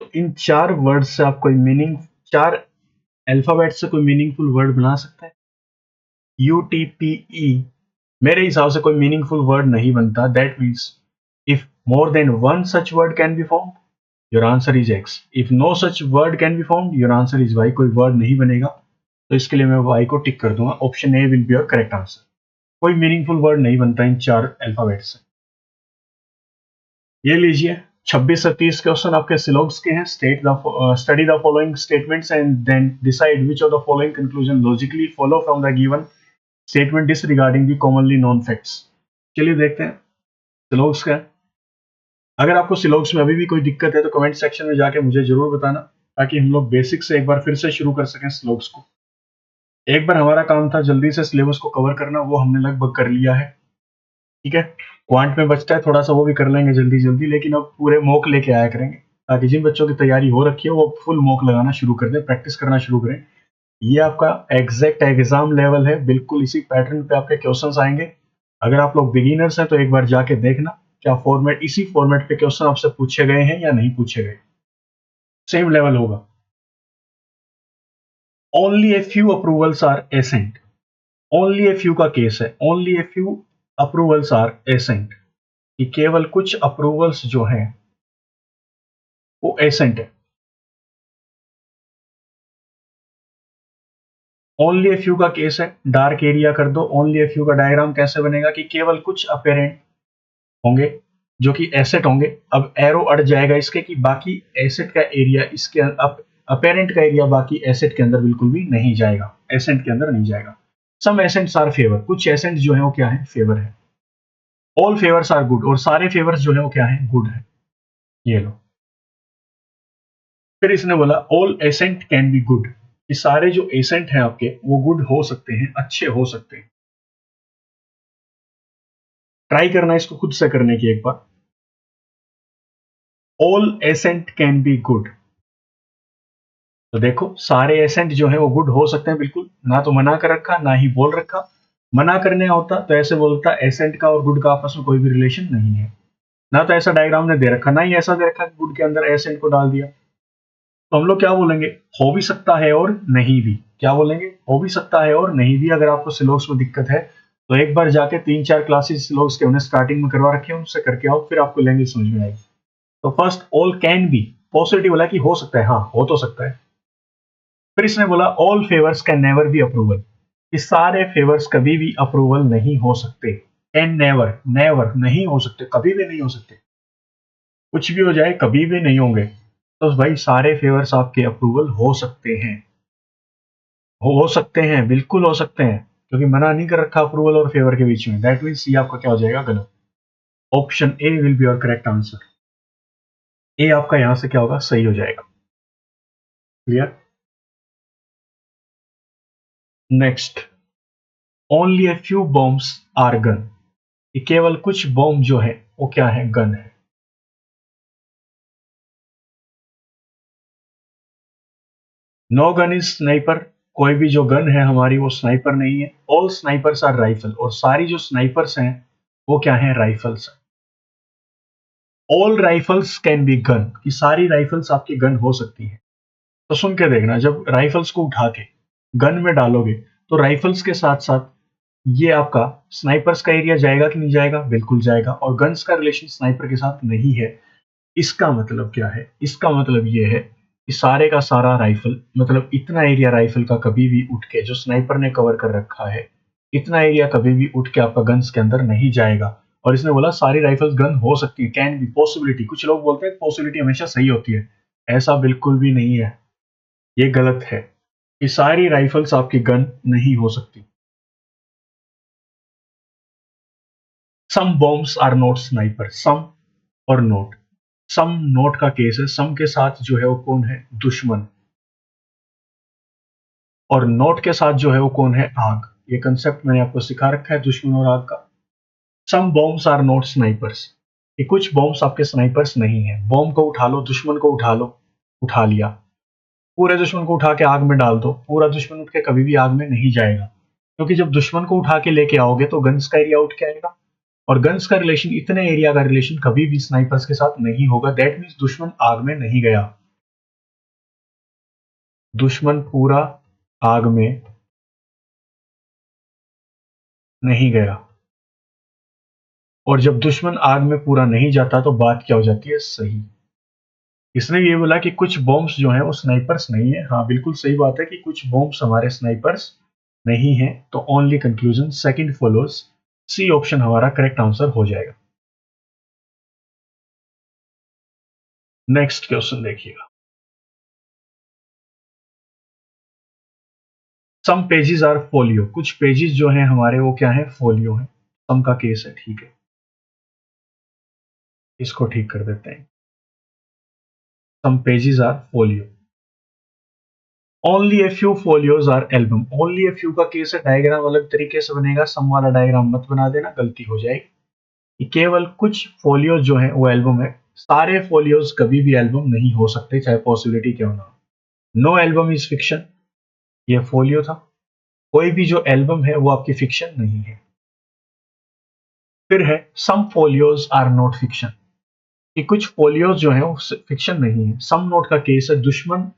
तो इन चार वर्ड से आप कोई मीनिंग, चार अल्फाबेट से कोई मीनिंगफुल वर्ड बना सकते हैं? UTPE मेरे हिसाब से कोई मीनिंगफुल वर्ड नहीं बनता। That means if more than one such word can be found, your answer is X. If no such word can be found, your answer is Y. कोई वर्ड नहीं बनेगा, तो इसके लिए मैं वाई को टिक कर दूंगा। Option A will be your correct answer. कोई मीनिंगफुल वर्ड नहीं बनता इन चार अल्फाबेट से। ये लीजिए 26 से 30 क्वेश्चन आपके सिलोब्स के हैं। Study the following statements and then decide which of the following conclusion logically follow from the given statement disregarding the commonly known facts. चलिए देखते हैं सिलोब्स का। अगर आपको सिलोब्स में अभी भी कोई दिक्कत है तो कमेंट सेक्शन में जाके मुझे जरूर बताना, ताकि हम लोग बेसिक से एक बार फिर से शुरू कर सकें सिलोब्स को। एक बार हमारा काम था जल्दी से सिलेबस को कवर करना, वो हमने लगभग कर लिया है। ठीक है, क्वांट में बचता है थोड़ा सा, वो भी कर लेंगे जल्दी जल्दी, लेकिन अब पूरे मॉक लेके आया करेंगे, ताकि जिन बच्चों की तैयारी हो रखी है वो फुल मॉक लगाना शुरू कर दें, प्रैक्टिस करना शुरू करें। ये आपका एग्जैक्ट एग्जाम लेवल है, बिल्कुल इसी पैटर्न पे आपके क्वेश्चंस आएंगे। अगर आप लोग बिगिनर्स हैं तो एक बार जाके देखना क्या फॉर्मेट, इसी फॉर्मेट पे क्वेश्चन आपसे पूछे गए हैं या नहीं पूछे गए, सेम लेवल होगा। Only a few approvals are ascent, only a few का केस है, only a few approvals are ascent, कि केवल कुछ अप्रूवल्स जो हैं वो एसेंट है। ओनली ए फ्यू का केस है, डार्क एरिया कर दो। ओनली ए फ्यू का डायग्राम कैसे बनेगा, कि केवल कुछ अपेरेंट होंगे जो कि एसेट होंगे। अब एरो अड़ जाएगा इसके, कि बाकी एसेट का एरिया इसके अपेरेंट का एरिया बाकी एसेट के अंदर बिल्कुल भी नहीं जाएगा, एसेंट के अंदर नहीं जाएगा। सम एसेंट्स आर फेवर, कुछ एसेंट जो है वो क्या है, फेवर है। ऑल फेवर्स आर गुड, और सारे फेवर्स जो है वो क्या है, गुड है। ये लो, फिर इसने बोला all ascent can be good, कि सारे जो एसेंट हैं आपके वो गुड हो सकते हैं, अच्छे हो सकते हैं। ट्राई करना इसको खुद से करने की एक बार। All ascent can be good, तो देखो सारे एसेंट जो है वो गुड हो सकते हैं, बिल्कुल, ना तो मना कर रखा ना ही बोल रखा। मना करने होता तो ऐसे बोलता एसेंट का और गुड का आपस में कोई भी रिलेशन नहीं है, ना तो ऐसा डायग्राम ने दे रखा, ना ही ऐसा दे रखा कि गुड के अंदर एसेंट को डाल दिया। तो हम लोग क्या बोलेंगे, हो भी सकता है और नहीं भी। क्या बोलेंगे, हो भी सकता है और नहीं भी। अगर आपको सिलोब्स में दिक्कत है तो एक बार जाके 3-4 क्लासेस सिलोब्स के हमने स्टार्टिंग में करवा रखे हैं, उनसे करके आओ, फिर आपको लैंग्वेज समझ में आएगी। तो first all can be, possibility बोला कि हो सकता है, हाँ हो तो सकता है। फिर इसने बोला all favours can never B approval, कि सारे फेवर्स कभी भी अप्रूवल नहीं हो सकते। कैन नेवर, नेवर नहीं हो सकते, कभी भी नहीं हो सकते। कुछ भी हो जाए कभी भी नहीं होंगे। तो भाई सारे फेवर्स आपके अप्रूवल हो सकते हैं, हो सकते हैं, बिल्कुल हो सकते हैं, क्योंकि मना नहीं कर रखा अप्रूवल और फेवर के बीच में। दैट मीन्स सी आपका क्या हो जाएगा, गलत। Option A will be your correct answer. A आपका यहां से क्या होगा, सही हो जाएगा। Clear. Next, only a few bombs are gun, केवल कुछ बॉम्ब जो है वो क्या है, गन है। नो गन इज स्नाइपर, कोई भी जो गन है हमारी वो स्नाइपर नहीं है। ऑल स्नाइपर्स आर राइफल, और सारी जो स्नाइपर्स हैं वो क्या है, rifles. All rifles can be gun, कि सारी राइफल्स आपकी गन हो सकती है। तो सुन के देखना, जब राइफल्स को उठा के गन में डालोगे तो राइफल्स के साथ साथ ये आपका स्नाइपर्स का एरिया जाएगा कि नहीं जाएगा? बिल्कुल जाएगा। और गन्स का रिलेशन स्नाइपर के साथ नहीं है। इसका मतलब क्या है? इसका मतलब ये है कि सारे का सारा राइफल, मतलब इतना एरिया राइफल का कभी भी उठ के, जो स्नाइपर ने कवर कर रखा है, इतना एरिया कभी भी उठ के आपका गन्स के अंदर नहीं जाएगा। और इसने बोला सारी राइफल्स गन हो सकती है, कैन बी, पॉसिबिलिटी। कुछ लोग बोलते हैं पॉसिबिलिटी हमेशा सही होती है, ऐसा बिल्कुल भी नहीं है, ये गलत है कि सारी राइफल्स आपकी गन नहीं हो सकती। सम बॉम्ब्स आर नॉट स्नाइपर, सम और नोट। सम नोट का केस है, सम के साथ जो है वो कौन है? दुश्मन। और नोट के साथ जो है वो कौन है? आग। ये कंसेप्ट मैंने आपको सिखा रखा है दुश्मन और आग का। सम बॉम्ब्स आर नॉट स्नाइपर्स, ये कुछ बॉम्ब्स आपके स्नाइपर्स नहीं है। बॉम्ब को उठा लो, दुश्मन को उठा लो, उठा लिया, पूरे दुश्मन को उठा के आग में डाल दो, पूरा दुश्मन उठ के कभी भी आग में नहीं जाएगा, क्योंकि जब दुश्मन को उठा के लेके आओगे तो गन्स का एरिया उठ के आएगा। और गन्स का रिलेशन, इतने एरिया का रिलेशन कभी भी स्नाइपर्स के साथ नहीं होगा। दैट मीन्स दुश्मन आग में नहीं गया, दुश्मन पूरा आग में नहीं गया। और जब दुश्मन आग में पूरा नहीं जाता तो बात क्या हो जाती है? सही। इसने ये बोला कि कुछ बॉम्ब्स जो हैं वो स्नाइपर्स नहीं है। हाँ, बिल्कुल सही बात है कि कुछ बॉम्ब्स हमारे स्नाइपर्स नहीं है। तो only conclusion second follows, C option हमारा करेक्ट आंसर हो जाएगा। नेक्स्ट क्वेश्चन देखिएगा। सम पेजेस आर फोलियो, कुछ पेजेस जो हैं हमारे वो क्या है? फोलियो है। सम का केस है, ठीक है, इसको ठीक कर देते हैं। Some pages are folio, only a few folios are album. Only a few का केस है, डायग्राम अलग तरीके से बनेगा, सम वाला डायग्राम मत बना देना, गलती हो जाएगी। कि केवल कुछ फोलियोज जो है वो एल्बम है, सारे फोलियोज कभी भी एल्बम नहीं हो सकते, चाहे पॉसिबिलिटी क्यों ना हो। नो एल्बम इज फिक्शन, ये फोलियो था। कोई भी जो एल्बम है वो आपकी फिक्शन नहीं है। फिर है सम फोलियोज आर नॉट फिक्शन, कि कुछ फोलियोज जो है वो फिक्शन नहीं है। सम नोट का केस है दुश्मन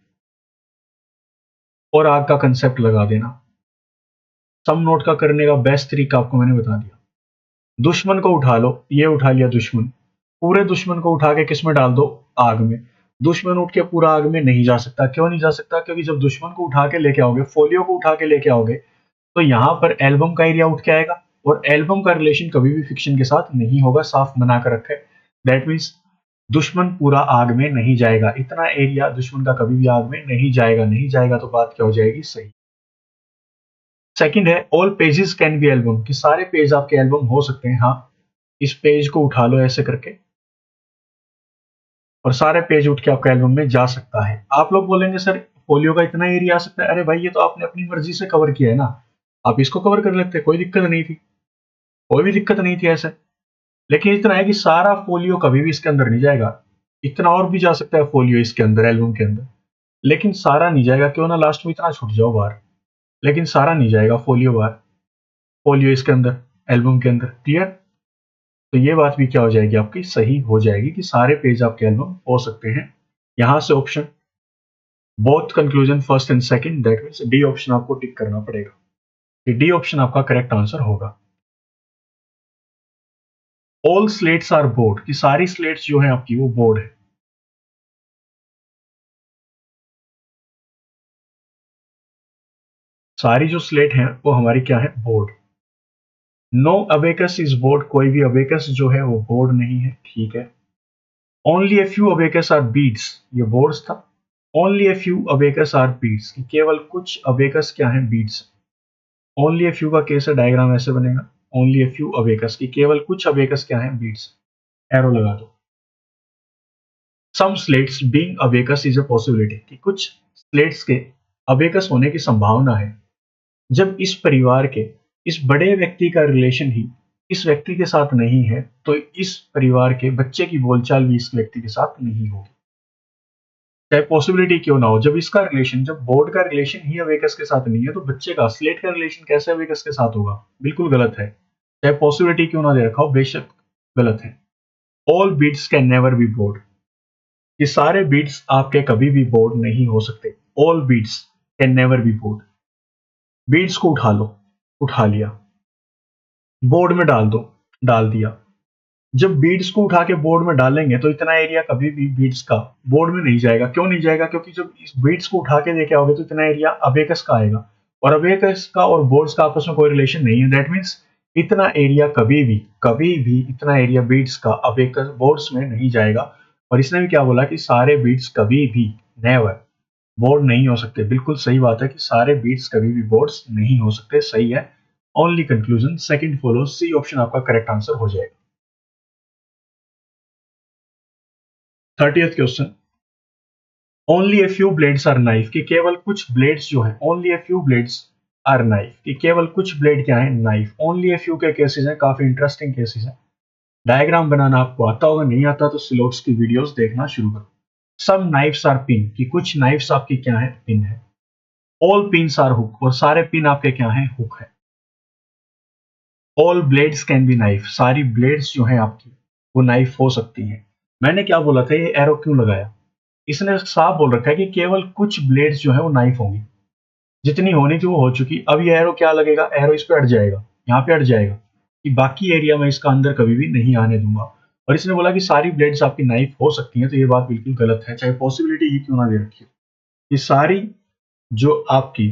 और आग का कंसेप्ट लगा देना। सम नोट का करने का बेस्ट तरीका आपको मैंने बता दिया। दुश्मन को उठा लो, ये उठा लिया दुश्मन, पूरे दुश्मन को उठा के किस में डाल दो? आग में। दुश्मन उठ के पूरा आग में नहीं जा सकता। क्यों नहीं जा सकता? क्योंकि जब दुश्मन को उठा के लेके आओगे, फोलियो को उठा के लेके आओगे, तो यहां पर एल्बम का एरिया उठ के आएगा। और एल्बम का रिलेशन कभी भी फिक्शन के साथ नहीं होगा, साफ मना कर रखा है। दैट मीन्स दुश्मन पूरा आग में नहीं जाएगा, इतना एरिया दुश्मन का कभी भी आग में नहीं जाएगा। नहीं जाएगा तो बात क्या हो जाएगी? सही। सेकंड है all pages can be album, कि सारे पेज आपके एल्बम हो सकते हैं। हाँ, इस पेज को उठा लो ऐसे करके और सारे पेज उठ के आपका एल्बम में जा सकता है। आप लोग बोलेंगे सर फोलियो का इतना एरिया आ सकता है। अरे भाई, ये तो आपने अपनी मर्जी से कवर किया है ना, आप इसको कवर कर लेते, कोई दिक्कत नहीं थी, कोई भी दिक्कत नहीं थी ऐसे। लेकिन इतना है कि सारा फोलियो कभी भी इसके अंदर नहीं जाएगा। इतना और भी जा सकता है फोलियो इसके अंदर, एल्बम के अंदर, लेकिन सारा नहीं जाएगा। क्यों ना लास्ट में इतना छूट जाओ बाहर, लेकिन सारा नहीं जाएगा फोलियो बाहर, फोलियो इसके अंदर, एल्बम के अंदर। क्लियर? तो ये बात भी क्या हो जाएगी? आपकी सही हो जाएगी कि सारे पेज आपके एल्बम हो सकते हैं। यहां से option both conclusion first and second, that means D option आपको टिक करना पड़ेगा कि डी ऑप्शन आपका करेक्ट आंसर होगा। ऑल स्लेट्स आर बोर्ड, कि सारी स्लेट्स जो है आपकी वो बोर्ड है। सारी जो स्लेट है वो हमारी क्या है? Board. No abacus is board, कोई भी अबेकस जो है वो बोर्ड नहीं है, ठीक है। Only a few abacus are beads, ये बोर्ड्स था। Only a few abacus are beads, केवल कुछ अबेकस क्या है? बीड्स। ओनली ए फ्यू का केस है, डायग्राम ऐसे बनेगा। ओनली ए फ्यू अबेकस, की केवल कुछ अबेकस क्या है? बीड्स। एरो लगा दो। Some slates being abacus is a possibility, कि कुछ स्लेट्स के अबेकस होने की संभावना है जब इस परिवार के इस बड़े व्यक्ति का रिलेशन ही इस व्यक्ति के साथ नहीं है, तो इस परिवार के बच्चे की बोलचाल भी इस व्यक्ति के साथ नहीं होगी। चाहे पॉसिबिलिटी क्यों ना हो, जब इसका रिलेशन, जब बोर्ड का रिलेशन ही अवेकस के साथ नहीं है, तो बच्चे का स्लेट का रिलेशन कैसे अवेकस के साथ होगा? बिल्कुल गलत है। चाहे पॉसिबिलिटी क्यों ना दे रखा हो, बेशक गलत है। All beads can never be board, ये सारे बीट्स आपके कभी भी बोर्ड नहीं हो सकते। All beads can never be board. Beads को उठा लो, उठा लिया, बोर्ड में डाल दिया। जब बीड्स को उठा के बोर्ड में डालेंगे तो इतना एरिया कभी भी बीड्स का बोर्ड में नहीं जाएगा। क्यों नहीं जाएगा? क्योंकि जब इस बीड्स को उठा के लेके आओगे तो इतना एरिया अबेकस का आएगा, और अबेकस का और बोर्ड्स का आपस में कोई रिलेशन नहीं है। दैट मीन्स इतना एरिया कभी भी इतना एरिया बीड्स का अबेकस बोर्ड्स में नहीं जाएगा। और इसने भी क्या बोला कि सारे बीड्स कभी भी नेवर बोर्ड नहीं हो सकते। बिल्कुल सही बात है कि सारे बीट्स कभी भी बोर्ड्स नहीं हो सकते। सही है। Only conclusion second follow, C option आपका करेक्ट आंसर हो जाएगा। 30th question, only a few blades are knife, कि केवल कुछ ब्लेड्स जो है, only a few blades are knife, कि केवल कुछ ब्लेड क्या है? नाइफ। ओनली ए फ्यू के केसेस हैं, काफी इंटरेस्टिंग केसेस हैं। डायग्राम बनाना आपको आता होगा, नहीं आता तो सिलोक्स की वीडियोस देखना शुरू करो। सम नाइफ्स आर पिन, कि कुछ नाइफ्स आपकी क्या है? पिन है। ऑल पिन्स आर हुक, और सारे पिन आपके क्या है? हुक है। All blades can be knife, सारी ब्लेड्स जो है आपकी वो नाइफ हो सकती हैं। मैंने क्या बोला था, ये एरो क्यों लगाया? इसने साफ बोल रखा है कि केवल कुछ ब्लेड्स जो है वो नाइफ होंगी, जितनी होनी थी वो हो चुकी। अब ये एरो क्या लगेगा? एरो इस पे अट जाएगा, यहाँ पे अट जाएगा, कि बाकी एरिया में इसका अंदर कभी भी नहीं आने दूंगा। और इसने बोला कि सारी ब्लेड्स आपकी नाइफ हो सकती हैं, तो ये बात बिल्कुल गलत है, चाहे पॉसिबिलिटी ही क्यों ना दे रखी हो। ये सारी जो आपकी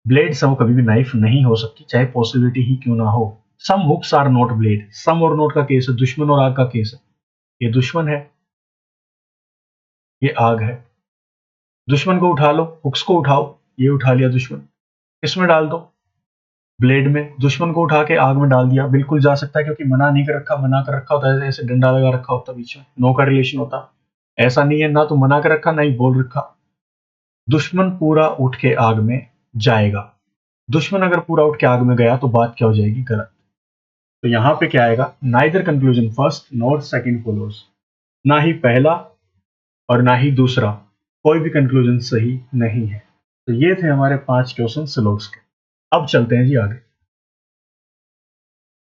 ब्लेड्स है वो कभी भी नाइफ नहीं हो सकती, चाहे पॉसिबिलिटी ही क्यों ना हो। सम हुक्स आर नॉट ब्लेड, सम और नॉट का केस है, दुश्मन और आग का केस है। ये दुश्मन है, ये आग है। दुश्मन को उठा लो, हुक्स को उठाओ, ये उठा लिया दुश्मन, इसमें डाल दो ब्लेड में, दुश्मन को उठा के आग में डाल दिया। बिल्कुल जा सकता है, क्योंकि मना कर रखा होता है, ऐसे डंडा लगा रखा होता बीच में, नो का रिलेशन होता। ऐसा नहीं है, ना तो मना कर रखा ना ही बोल रखा। दुश्मन पूरा उठ के आग में जाएगा। दुश्मन अगर पूरा उठ के आग में गया तो बात क्या हो जाएगी? गलत। तो यहां पे क्या आएगा? Neither conclusion first not second follows, ना ही पहला और ना ही दूसरा, कोई भी कंक्लूजन सही नहीं है। तो ये थे हमारे 5 क्वेश्चन सिलोक्स के। अब चलते हैं जी आगे।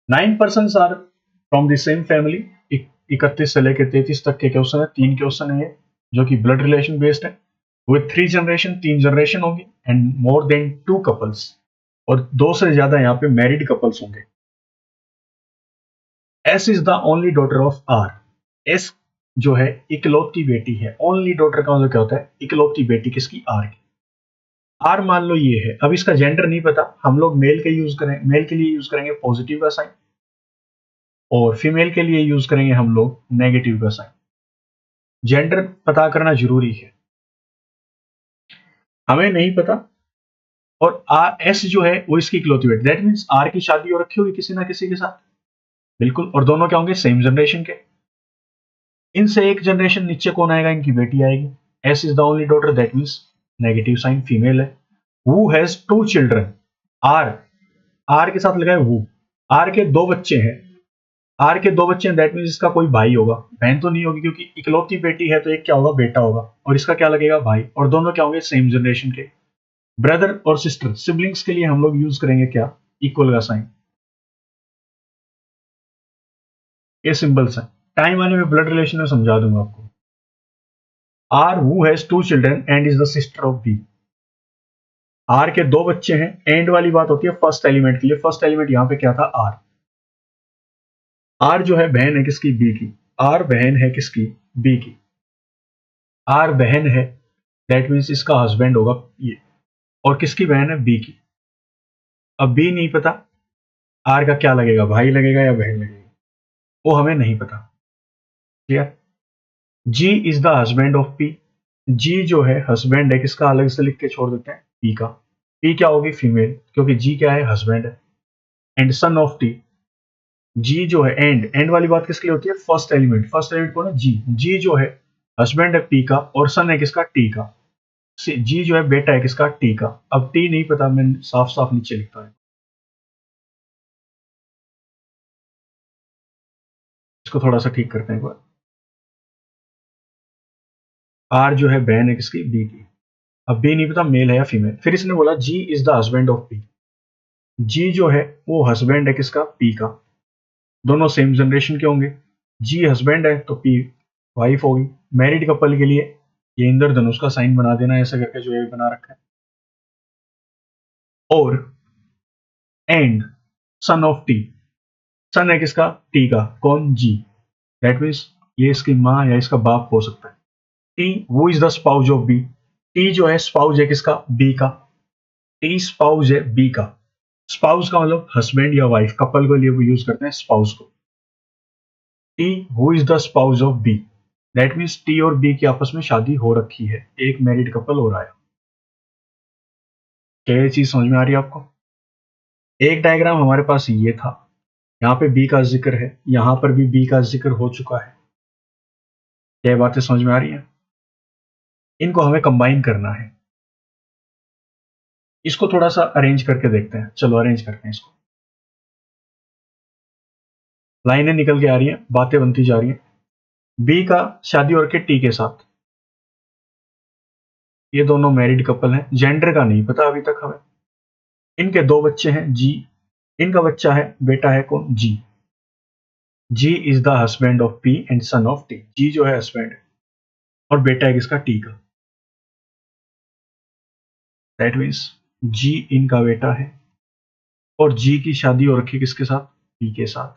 9 person are from the same family, 31 से लेकर 33 तक के क्वेश्चन है। 3 क्वेश्चन है ये, जो कि ब्लड रिलेशन बेस्ड है। विथ 3 जनरेशन, 3 जनरेशन होगी, एंड मोर देन 2 कपल्स, और 2 से ज्यादा यहाँ पे मैरिड कपल्स होंगे। S is the only daughter of R, S जो है इकलौती बेटी है। ओनली डॉटर का मतलब क्या होता है? इकलौती बेटी किसकी? आर की। आर मान लो ये है, अब इसका जेंडर नहीं पता, हम लोग मेल के यूज करें, मेल के लिए यूज करेंगे पॉजिटिव का साइन, और फीमेल के लिए यूज करेंगे हम लोग नेगेटिव का साइन। जेंडर पता करना जरूरी है, हमें नहीं पता। और आर एस जो है वो इसकी इकलौती बेटी, दैट मीन्स आर की शादी हो रखी होगी किसी ना किसी के साथ। बिल्कुल, और दोनों क्या होंगे? सेम जनरेशन के। इनसे एक जनरेशन नीचे कौन आएगा? इनकी बेटी आएगी। S is the only daughter, that means negative sign, female है। Who has 2 children, R, R के साथ लगाए हु। आर के 2 बच्चे हैं, आर के 2 बच्चे हैं, दैट मीन्स इसका कोई भाई होगा। बहन तो नहीं होगी, क्योंकि इकलौती बेटी है, तो एक क्या होगा? बेटा होगा, और इसका क्या लगेगा? भाई। और दोनों क्या होंगे? सेम जनरेशन के। ब्रदर और सिस्टर, सिबलिंग्स के लिए हम लोग यूज करेंगे क्या? इक्वल का साइन। ये सिंबल्स है, टाइम आने में ब्लड रिलेशन में समझा दूंगा आपको। R who has 2 children and is the sister of B, R के 2 बच्चे हैं, एंड वाली बात होती है फर्स्ट एलिमेंट के लिए। फर्स्ट एलिमेंट यहां पे क्या था? आर। आर जो है बहन है किसकी? बी की। आर बहन है किसकी? बी की। आर बहन है, दैट मीन्स इसका हस्बैंड होगा ये, और किसकी बहन है? बी की। अब बी नहीं पता, आर का क्या लगेगा? भाई लगेगा या बहन लगेगा? वो हमें नहीं पता। Clear? G is the husband of P, G जो है हस्बैंड है किसका? अलग से लिख के छोड़ देते हैं, पी का। पी क्या होगी? फीमेल, क्योंकि जी क्या है? हस्बैंड है। And son of T, G जो है एंड वाली बात किसके लिए होती है? फर्स्ट एलिमेंट, फर्स्ट एलिमेंट कौन है? जी। जी जो है हस्बैंड है पी का, और सन है किसका? टी का। जी जो है बेटा है किसका? टी का। अब टी नहीं पता, मैं साफ साफ नीचे लिखता है, इसको थोड़ा सा ठीक करते हैं एक बार। आर जो है बहन है किसकी? बी की। अब बी नहीं पता मेल है या फीमेल। फिर इसने बोला G is the husband of P, G जो है वो हस्बैंड है किसका? पी का। दोनों सेम जनरेशन के होंगे। जी हस्बैंड है तो पी वाइफ होगी। मैरिड कपल के लिए ये इंद्रधनुष का साइन बना देना, ऐसा करके जो ये बना रखा है। और एंड सन ऑफ टी, सन है किसका, टी का, कौन, जी, दैट मीन्स ये इसकी माँ या इसका बाप हो सकता है। टी वो is the spouse of B, T जो है स्पाउज है किसका, बी का, टी स्पाउज है बी का। स्पाउस का मतलब हस्बैंड या वाइफ, कपल के लिए वो यूज करते हैं स्पाउस को। T who is the spouse of B, that means T और बी की आपस में शादी हो रखी है, एक मैरिड कपल हो रहा है। क्या ये चीज समझ में आ रही है आपको? एक डायग्राम हमारे पास ये था, यहाँ पे बी का जिक्र है, यहाँ पर भी बी का जिक्र हो चुका है। क्या ये बातें समझ में आ रही हैं? इनको हमें कंबाइन करना है। इसको थोड़ा सा अरेंज करके देखते हैं, चलो अरेंज करते हैं इसको। लाइनें निकल के आ रही हैं, बातें बनती जा रही हैं। बी का शादी हो रखी टी के साथ, ये दोनों मैरिड कपल हैं, जेंडर का नहीं पता अभी तक हमें। इनके दो बच्चे हैं, जी, इनका बच्चा है, बेटा है कौन, G. G is the husband of P and son of T, G जो है हस्बैंड और बेटा है किसका, टी का। दैट मीन्स जी इनका बेटा है और जी की शादी हो रखी किसके साथ, पी के साथ।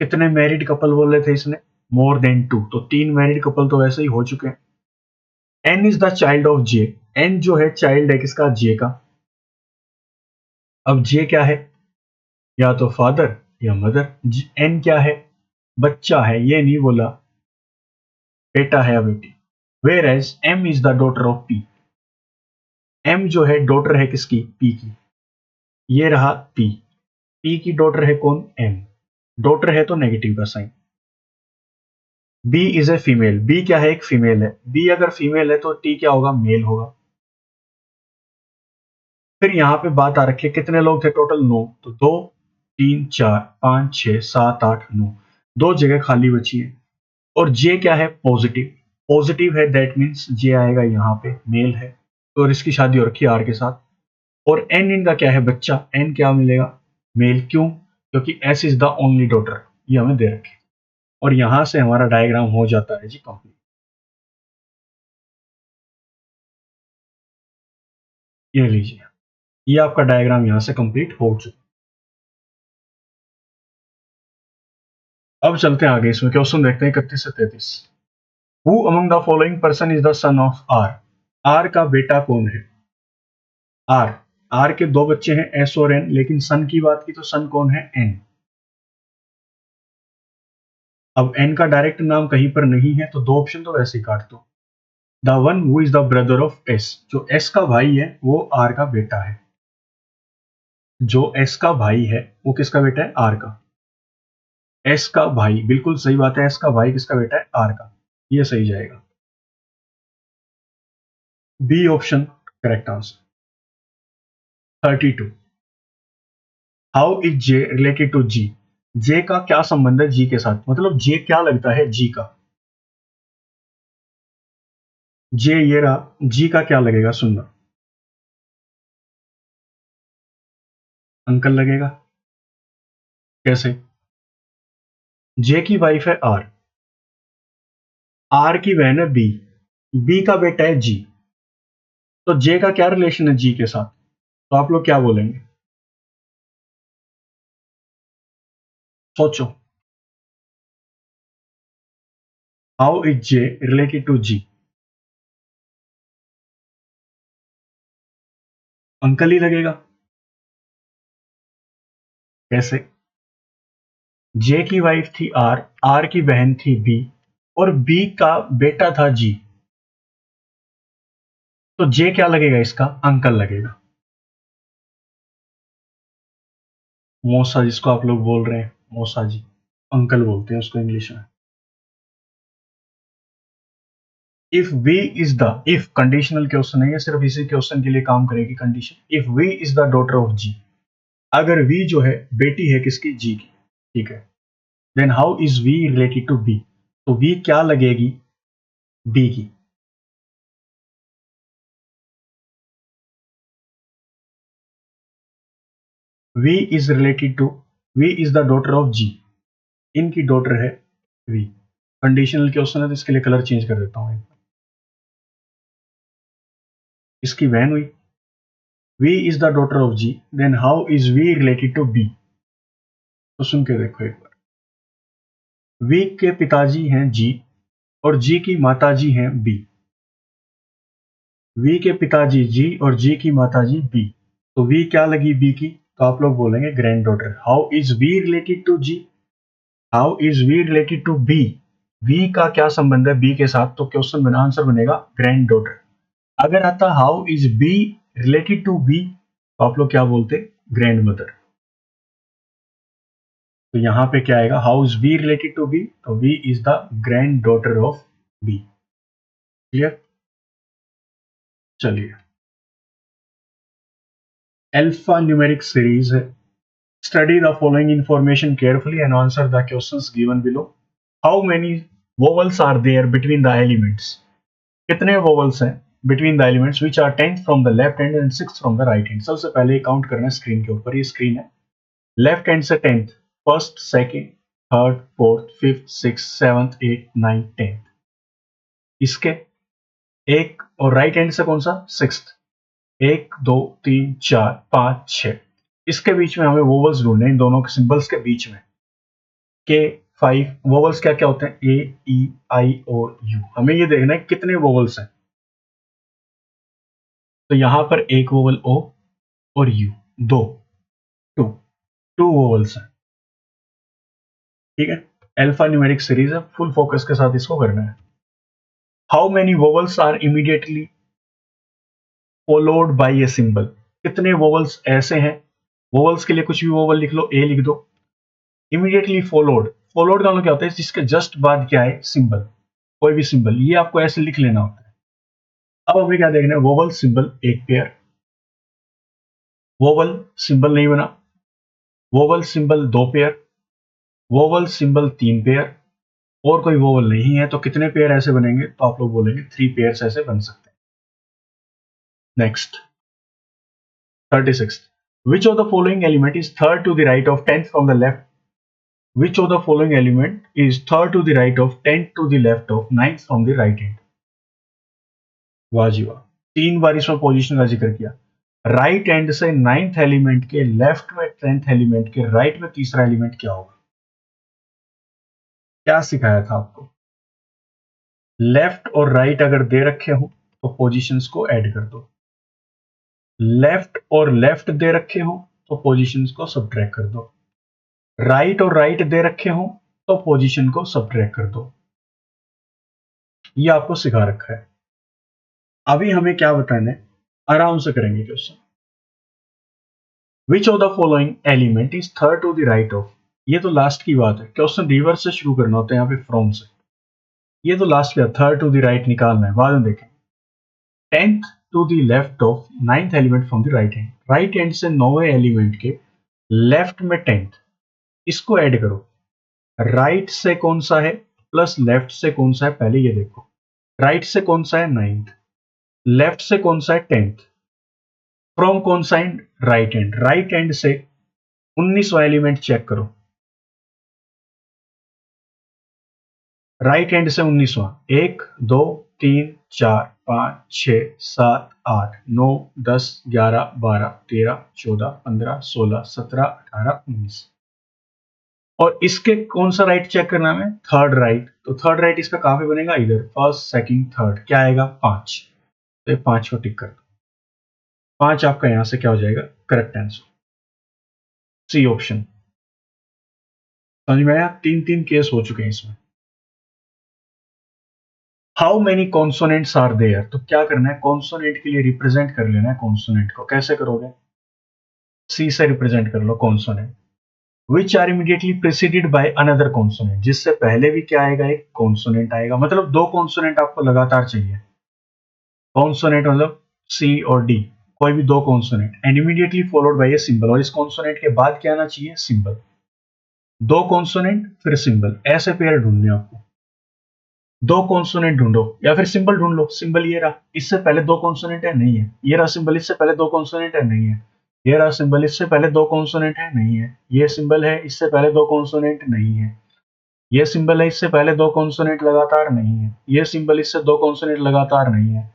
कितने मैरिड कपल बोल रहे थे इसने, मोर देन टू, तो तीन मैरिड कपल तो वैसे ही हो चुके हैं। N is the child of J, N जो है चाइल्ड है किसका, जे का। अब जे क्या है, या तो फादर या मदर। एन क्या है, बच्चा है, ये नहीं बोला बेटा है या बेटी। Whereas M is the daughter of P, M जो है डॉटर है किसकी, पी की। ये रहा पी, पी की डॉटर है कौन, एम। डॉटर है तो नेगेटिव का sign. B is a female, B क्या है, एक फीमेल है। बी अगर फीमेल है तो टी क्या होगा, मेल होगा। फिर यहाँ पे बात आ रखी है, कितने लोग थे टोटल, 9, तो 2 3 4 5 6 7 8 9, दो जगह खाली बची है। और जे क्या है, पॉजिटिव, पॉजिटिव है, दैट मीन्स जे आएगा यहाँ पे, मेल है, तो इसकी शादी हो रखी है आर के साथ। और एन इनका क्या है, बच्चा, एन क्या मिलेगा, मेल, क्यों, क्योंकि S is the only daughter, ये हमें दे रखे। और यहां से हमारा डायग्राम हो जाता है जी कंप्लीट। ये लीजिए, ये आपका डायग्राम यहां से कंप्लीट हो चुका। अब चलते हैं आगे, इसमें क्वेश्चन देखते हैं 31 से 33। Who among the following person is the son of R, R का बेटा कौन है, आर, आर के दो बच्चे हैं एस और एन, लेकिन सन की बात की तो सन कौन है, एन। अब एन का डायरेक्ट नाम कहीं पर नहीं है तो दो ऑप्शन तो वैसे ही काट दो। The one who is the brother of S, जो एस का भाई है वो आर का बेटा है। जो एस का भाई है वो किसका बेटा है, आर का। एस का भाई, बिल्कुल सही बात है, एस का भाई किसका बेटा है, आर का, ये सही जाएगा, B option correct answer. 32, how is J related to G, J का क्या संबंध है जी के साथ, मतलब जे क्या लगता है जी का। जे ये रहा, जी का क्या लगेगा, सुनना, अंकल लगेगा। कैसे, जे की वाइफ है आर, आर की बहन है बी, बी का बेटा है जी, तो जे का क्या रिलेशन है जी के साथ, तो आप लोग क्या बोलेंगे, सोचो, how is J related to G, uncle ही लगेगा। कैसे, जे की वाइफ थी आर, आर की बहन थी बी, और बी का बेटा था जी, तो जे क्या लगेगा इसका, अंकल लगेगा। मौसा जिसको आप लोग बोल रहे हैं, मौसा जी, अंकल बोलते हैं उसको इंग्लिश में। If V is the, if conditional question है, ये सिर्फ इसी क्वेश्चन के लिए काम करेगी condition. If V is the daughter of G, अगर वी जो है बेटी है किसकी, जी की, ठीक है, then how is V related to B, तो वी क्या लगेगी, बी की। V is related to, V is the daughter of G, इनकी डॉटर है वी। कंडीशनल क्वेश्चन है तो इसके लिए कलर चेंज कर देता हूं, इसकी बहन हुई, V is the daughter of G, then how is V related to B? तो सुन के देखो एक बार। V के पिताजी हैं G और G की माताजी हैं B। V के पिताजी G और G की माताजी B। तो V क्या लगी B की? तो आप लोग बोलेंगे granddaughter. How is V related to G? How is V related to B? V का क्या संबंध है B के साथ? तो क्वेश्चन बना, आंसर बनेगा ग्रैंड डॉटर। अगर आता how is B related to B, तो आप लोग क्या बोलते? Grandmother. तो यहां पे क्या आएगा? How is V related to B? तो V is the granddaughter of B। Clear? चलिए, अल्फा न्यूमेरिक सीरीज है। Study the following information carefully and answer the questions given below. How many vowels are there between the elements? कितने vowels हैं between the elements which are 10th from the left hand and 6th from the right hand? सबसे पहले count करना है screen के ऊपर। ये screen है, लेफ्ट हैंड से 10th, first, second, third, fourth, fifth, six, seventh, eight, nine, 10th। इसके एक, और राइट हैंड से कौन सा? 6th। 1 2 3 4 5 6। इसके बीच में हमें वोवल्स ढूंढने हैं, इन दोनों के सिंबल्स के बीच में। के 5 वोवल्स क्या क्या होते हैं? ए, ई, आई और यू। हमें ये देखना है कितने वोवल्स हैं। तो यहां पर एक वोवल ओ और यू, दो, टू, टू वोवल्स हैं। ठीक है, अल्फा न्यूमेरिक सीरीज है, फुल फोकस के साथ इसको करना है। How many vowels are immediately followed by a symbol? कितने वोवल्स ऐसे हैं? वोवल्स के लिए कुछ भी वोवल लिख लो, ए लिख दो। इमीडिएटली फॉलोड, फॉलोड का मतलब क्या होता है? जिसके जस्ट बाद क्या है? सिंबल, कोई भी सिंबल, ये आपको ऐसे लिख लेना होता है। अब हमें क्या देखना है? वोवल सिंबल एक पेयर, वोवल सिंबल नहीं बना, वोवल सिंबल दो पेयर, वोवल सिंबल तीन पेयर, और कोई वोवल नहीं है तो कितने पेयर ऐसे बनेंगे? तो आप लोग बोलेंगे 3 पेयर्स ऐसे बन सकते हैं। Next 36, which of the following element is third to the right of 10th from the left? Which of the following element is third to the right of 10th to the left of 9th from the right hand? वाह जी वाह, 3 बार इसमें position का जिक्र किया। Right hand से 9th element के left में 10th element के राइट में तीसरा एलिमेंट क्या होगा? क्या सिखाया था आपको? लेफ्ट और राइट अगर दे रखे हो तो पोजीशंस को ऐड कर दो, लेफ्ट और लेफ्ट दे रखे हो तो पोजीशंस को सब्ट्रैक्ट कर दो, राइट और राइट दे रखे हो तो पोजीशन को सब्ट्रैक्ट कर दो। ये आपको सिखा रखा है। अभी हमें क्या बताना है? आराम से करेंगे question. Which of the following element is third to the right of? ये तो लास्ट की बात है, क्वेश्चन रिवर्स से शुरू करना होता है यहाँ पे, फ्रॉम से। ये तो लास्ट की बात, थर्ड टू द राइट निकालना है, बाद में देखें। 10th to the left of 9th element from the right hand. Right hand से 9वें एलिमेंट के लेफ्ट में 10th, इसको ऐड करो। राइट से कौन सा है प्लस लेफ्ट से कौन सा है? पहले ये देखो, राइट से कौन सा है? 9th, लेफ्ट से कौन सा है? 10th, फ्रॉम कौन सा and? Right hand. Right hand से 19वां एलिमेंट चेक करो, राइट हैंड से 19वां। 1 2 3 4 5 6 7 8 9 10 11 12 13 14 15 16 17 18 19। और इसके कौन सा राइट चेक करना है? Third right. तो थर्ड राइट इसका कहां पे बनेगा? इधर, फर्स्ट सेकंड थर्ड। क्या आएगा? 5। तो ये 5 को टिक कर दो। 5 आपका यहां से क्या हो जाएगा? Correct answer, C option. समझ में आया? 3 केस हो चुके हैं इसमें। How many consonants are there? तो क्या करना है? कॉन्सोनेंट के लिए रिप्रेजेंट कर लेना है कॉन्सोनेंट को। कैसे करोगे? सी से रिप्रेजेंट कर लो consonant. Which are immediately preceded by another consonant? जिससे पहले भी क्या आएगा? एक कॉन्सोनेंट आएगा। मतलब 2 कॉन्सोनेंट आपको लगातार चाहिए। कॉन्सोनेंट मतलब सी और डी, कोई भी 2 consonant, and immediately followed by a symbol. और इस कॉन्सोनेंट के बाद क्या आना चाहिए? सिंबल। 2 कॉन्सोनेंट फिर सिंबल, ऐसे पेयर ढूंढने आपको। 2 कॉन्सोनेंट ढूंढो या फिर सिंबल ढूंढ लो। सिंबल ये रहा, इससे पहले 2 कॉन्सोनेंट है, नहीं है। ये रहा सिंबल, इससे पहले 2 कॉन्सोनेंट है, नहीं है। ये रहा सिंबल, इससे पहले 2 कॉन्सोनेंट है, नहीं है। ये सिंबल है, इससे पहले 2 कॉन्सोनेंट नहीं है। ये सिंबल है, इससे पहले 2 कॉन्सोनेंट लगातार नहीं है। ये सिंबल, इससे 2 कॉन्सोनेंट लगातार नहीं है।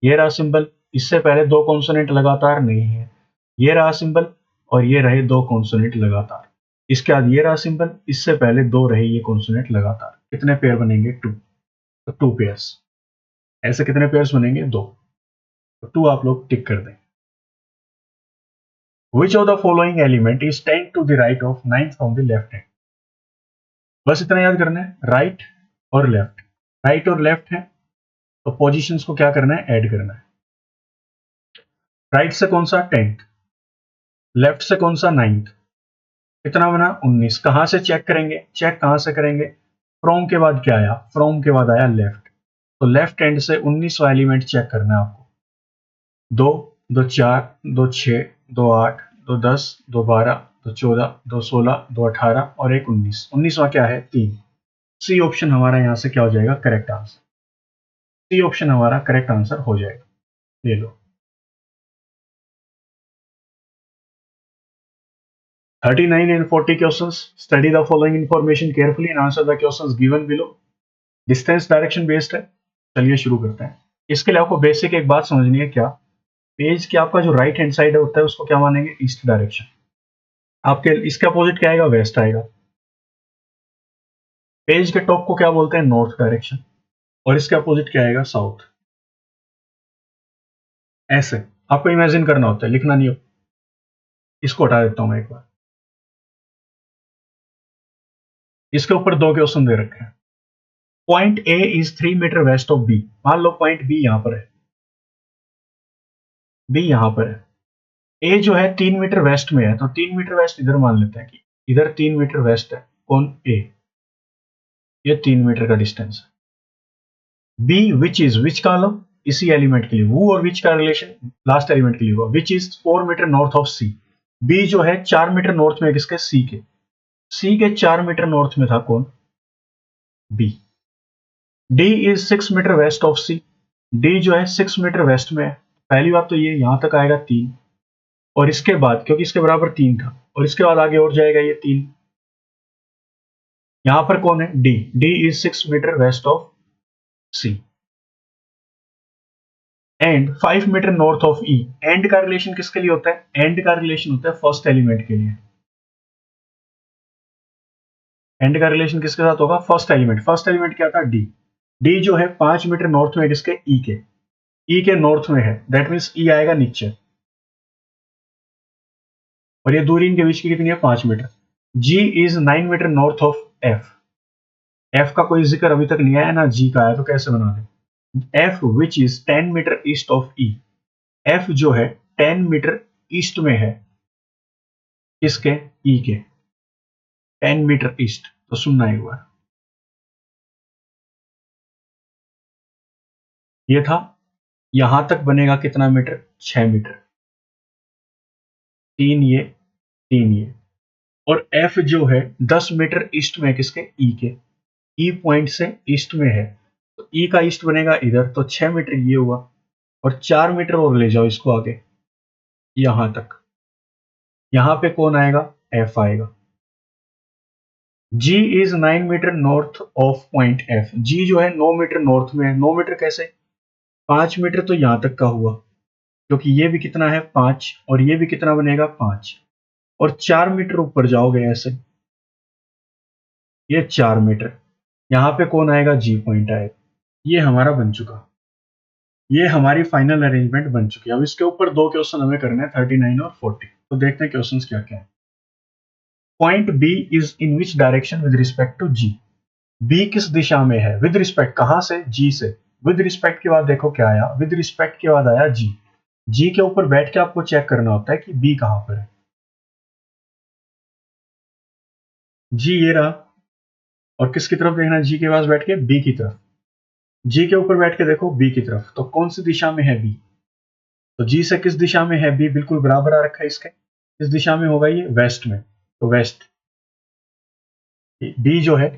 ये रहा सिंबल, इससे पहले दो कॉन्सोनेंट लगातार नहीं है, ये रहा सिंबल और ये रहे दो कॉन्सोनेंट लगातार। इसके बाद ये रहा सिंबल, इससे पहले दो रहे ये कॉन्सोनेंट लगातार। कितने पेयर बनेंगे? 2। तो 2 पेयर्स। ऐसे कितने पेयर्स बनेंगे? 2। तो 2 आप लोग टिक कर दें। Which of the following element is 10 to the right of 9 from the left hand? बस इतना याद करना है, राइट और लेफ्ट। राइट और लेफ्ट है तो पोजीशंस को क्या करना है? ऐड करना है। राइट से कौन सा? 10th। लेफ्ट से कौन सा? 9th। कितना बना? 19। कहां से चेक करेंगे? चेक कहां से करेंगे? फ्रॉम के बाद क्या आया? फ्रॉम के बाद आया लेफ्ट। तो लेफ्ट हैंड से 19वां एलिमेंट चेक करना है आपको। 2, 2 4, 2 6, 2 8, 2 10, 2 12, 2 14, 2 16, 2 18 और एक 19। 19वां क्या है? 3। सी ऑप्शन हमारा यहां से क्या हो जाएगा? Correct answer. सी ऑप्शन हमारा करेक्ट आंसर हो जाएगा। ले लो। 39 and 40 questions. Study the following information carefully and answer the questions given below. Distance direction based है। चलिए शुरू करते हैं। इसके लिए आपको बेसिक एक बात समझनी है। क्या? पेज के आपका जो राइट हैंड साइड होता है उसको क्या मानेंगे? East direction. आपके इसके अपोजिट क्या आएगा? वेस्ट आएगा। पेज के टॉप को क्या बोलते हैं? North direction. और इसके अपोजिट क्या आएगा? साउथ। ऐसे आपको इमेजिन करना होता है, लिखना नहीं हो। इसको हटा देता हूं मैं एक बार। इसके ऊपर दो क्वेश्चन दे रखे हैं। Point A is 3 metre west of B. मान लो पॉइंट बी यहां पर है, बी यहां पर है। ए जो है 3 मीटर वेस्ट में है, तो 3 मीटर वेस्ट इधर मान लेते हैं कि इधर 3 मीटर वेस्ट है। कौन? ए। ये 3 मीटर का डिस्टेंस है। बी विच इज, विच का लो इसी एलिमेंट के लिए, वो और विच का रिलेशन लास्ट एलिमेंट के लिए हुआ। Which is 4 metre north of C. B जो है 4 मीटर नॉर्थ में किसके? सी के। सी के 4 मीटर नॉर्थ में था कौन? B. D is 6 metre west of C. D जो है 6 मीटर वेस्ट में है। पहली बात तो ये यहां तक आएगा 3, और इसके बाद क्योंकि इसके बराबर 3 था, और इसके बाद आगे और जाएगा ये 3। यहां पर कौन है? D. D is 6 metre west of C and 5 metre north of E. And का रिलेशन किसके लिए होता है? एंड का रिलेशन होता है फर्स्ट एलिमेंट के लिए। एंड का रिलेशन किसके साथ होगा? First element. फर्स्ट एलिमेंट क्या था? डी। डी जो है 5 मीटर नॉर्थ में किसके? ई के। ई के नॉर्थ में है, दैट मीन्स ई आएगा नीचे, और ये दूरी इनके बीच की कितनी है? 5 metre. G is 9 metre north of F. F का कोई जिक्र अभी तक नहीं आया ना, जी का आया, तो कैसे बना दें? F which is 10 metre east of E. F जो है 10 मीटर ईस्ट में है किसके? ई के। 10 मीटर ईस्ट। तो सुनना एक बार, ये था। यहां तक बनेगा कितना मीटर? 6 मीटर। 3 ये, 3 ये। और एफ जो है 10 मीटर ईस्ट में किसके? ई के। ई पॉइंट से ईस्ट में है, तो ई का ईस्ट बनेगा इधर, तो 6 मीटर ये हुआ, और 4 मीटर और ले जाओ इसको आगे यहां तक। यहां पे कौन आएगा? एफ आएगा। G is 9 metre north of point F. G जो है 9 मीटर नॉर्थ में है। 9 मीटर कैसे? 5 मीटर तो यहां तक का हुआ, क्योंकि ये भी कितना है? 5, और ये भी कितना बनेगा? 5, और 4 मीटर ऊपर जाओगे ऐसे, ये 4 मीटर। यहां पे कौन आएगा? जी पॉइंट आएगा। ये हमारा बन चुका, ये हमारी फाइनल अरेंजमेंट बन चुकी है। अब इसके ऊपर दो क्वेश्चन हमें करने हैं, 39 और 40। तो देखते हैं क्वेश्चंस क्या क्या है। Point B is in which direction with respect to G. B किस दिशा में है? विद रिस्पेक्ट कहां से? जी से। विद रिस्पेक्ट के बाद देखो क्या आया? विद रिस्पेक्ट के बाद आया जी। जी के ऊपर बैठ के आपको चेक करना होता है कि बी कहां पर है। जी ये रहा, और किसकी तरफ देखना है? जी के पास बैठ के बी की तरफ। जी के ऊपर बैठ के देखो बी की तरफ, तो कौन सी दिशा में है बी? तो जी से किस दिशा में है बी? बिल्कुल बराबर आ रखा है इसके। किस दिशा में होगा ये? वेस्ट में। तो वेस्ट, बी जो है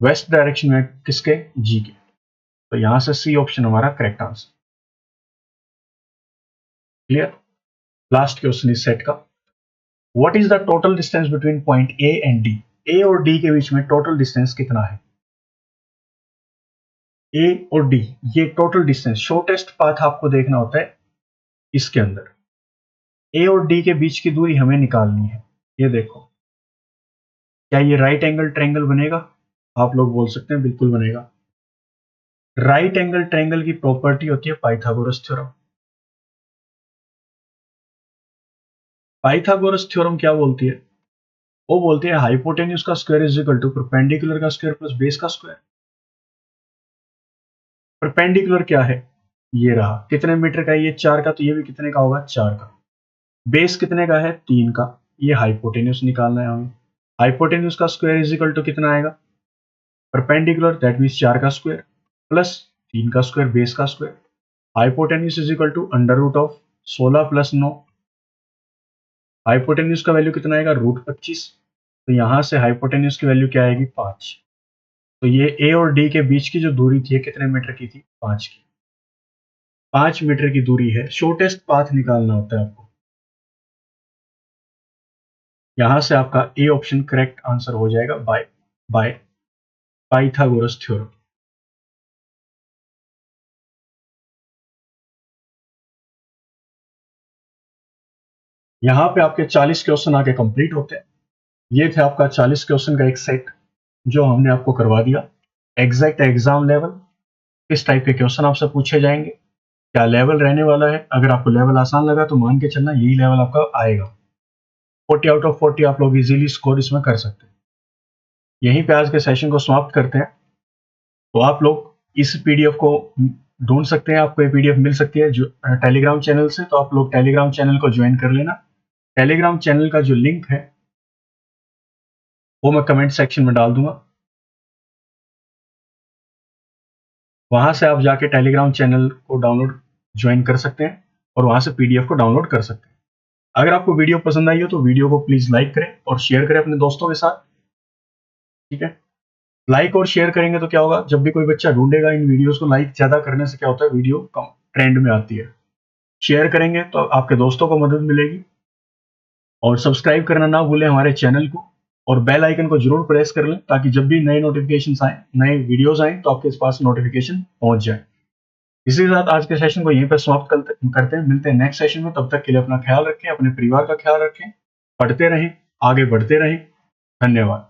वेस्ट डायरेक्शन में किसके? जी के। तो यहां से सी ऑप्शन हमारा correct answer. Clear? Last question इस सेट का। What is the total distance between point A and D. A और डी के बीच में टोटल डिस्टेंस कितना है? ए और डी, ये टोटल डिस्टेंस, शॉर्टेस्ट पाथ आपको देखना होता है इसके अंदर। ए और डी के बीच की दूरी हमें निकालनी है। ये देखो, क्या ये राइट एंगल ट्रायंगल बनेगा? आप लोग बोल सकते हैं बिल्कुल बनेगा। राइट एंगल ट्रायंगल की प्रॉपर्टी होती है पाइथागोरस थ्योरम। पाइथागोरस थ्योरम क्या बोलती है? वो बोलते हैं हाइपोटेन्यूज का square is equal to perpendicular का स्क्वायर प्लस बेस का स्क्वायर। परपेंडिकुलर क्या है? ये रहा, कितने मीटर का है ये? 4 का, तो ये भी कितने का होगा? 4 का। बेस कितने का है? 3 का। ये हाइपोटेन्यूज निकालना है हमें। हाइपोटेन्यूज का स्क्वायर इज इक्वल टू कितना आएगा? परपेंडिकुलर, दैट मीन्स 4 का स्क्वायर प्लस 3 का स्क्वायर, बेस का square. Hypotenuse is equal to under root of 16 plus 9। Hypotenuse का वैल्यू कितना आएगा? √25। तो यहां से हाइपोटेन्यूज की वैल्यू क्या आएगी? 5। तो ये ए और डी के बीच की जो दूरी थी कितने मीटर की थी? 5 की। 5 मीटर की दूरी है, शॉर्टेस्ट पाथ निकालना होता है आपको। यहां से आपका ए ऑप्शन करेक्ट आंसर हो जाएगा, बाय पाइथागोरस थ्योरम। यहां पे आपके 40 क्वेश्चन आके कंप्लीट होते हैं। ये थे आपका 40 क्वेश्चन का एक सेट जो हमने आपको करवा दिया। एग्जैक्ट एग्जाम लेवल, किस टाइप के क्वेश्चन आपसे पूछे जाएंगे, क्या लेवल रहने वाला है। अगर आपको लेवल आसान लगा तो मान के चलना यही लेवल आपका आएगा। 40 आउट ऑफ 40 आप लोग इजीली स्कोर इसमें कर सकते हैं। यहीं पे आज के सेशन को समाप्त करते हैं। तो आप लोग इस पीडीएफ को ढूंढ सकते हैं, आपको ये पीडीएफ मिल सकती है जो टेलीग्राम चैनल से। तो आप लोग टेलीग्राम चैनल को ज्वाइन कर लेना। टेलीग्राम चैनल का जो लिंक है वो मैं कमेंट सेक्शन में डाल दूंगा। वहां से आप जाके टेलीग्राम चैनल को डाउनलोड ज्वाइन कर सकते हैं और वहां से पीडीएफ को डाउनलोड कर सकते हैं। अगर आपको वीडियो पसंद आई हो तो वीडियो को प्लीज लाइक करें और शेयर करें अपने दोस्तों के साथ। ठीक है, लाइक और शेयर करेंगे तो क्या होगा, जब भी कोई बच्चा ढूंढेगा इन वीडियोस को, लाइक ज्यादा करने से क्या होता है, वीडियो कम ट्रेंड में आती है। शेयर करेंगे तो आपके दोस्तों को मदद मिलेगी। और सब्सक्राइब करना ना भूलें हमारे चैनल को, और बेल आइकन को जरूर प्रेस कर लें ताकि जब भी नए नोटिफिकेशन आए, नए वीडियोस आए तो आपके पास नोटिफिकेशन पहुंच जाए। इसी के साथ आज के सेशन को यहीं पर समाप्त करते हैं। मिलते हैं नेक्स्ट सेशन में, तब तक के लिए अपना ख्याल रखें, अपने परिवार का ख्याल रखें, पढ़ते रहें, आगे बढ़ते रहें। धन्यवाद।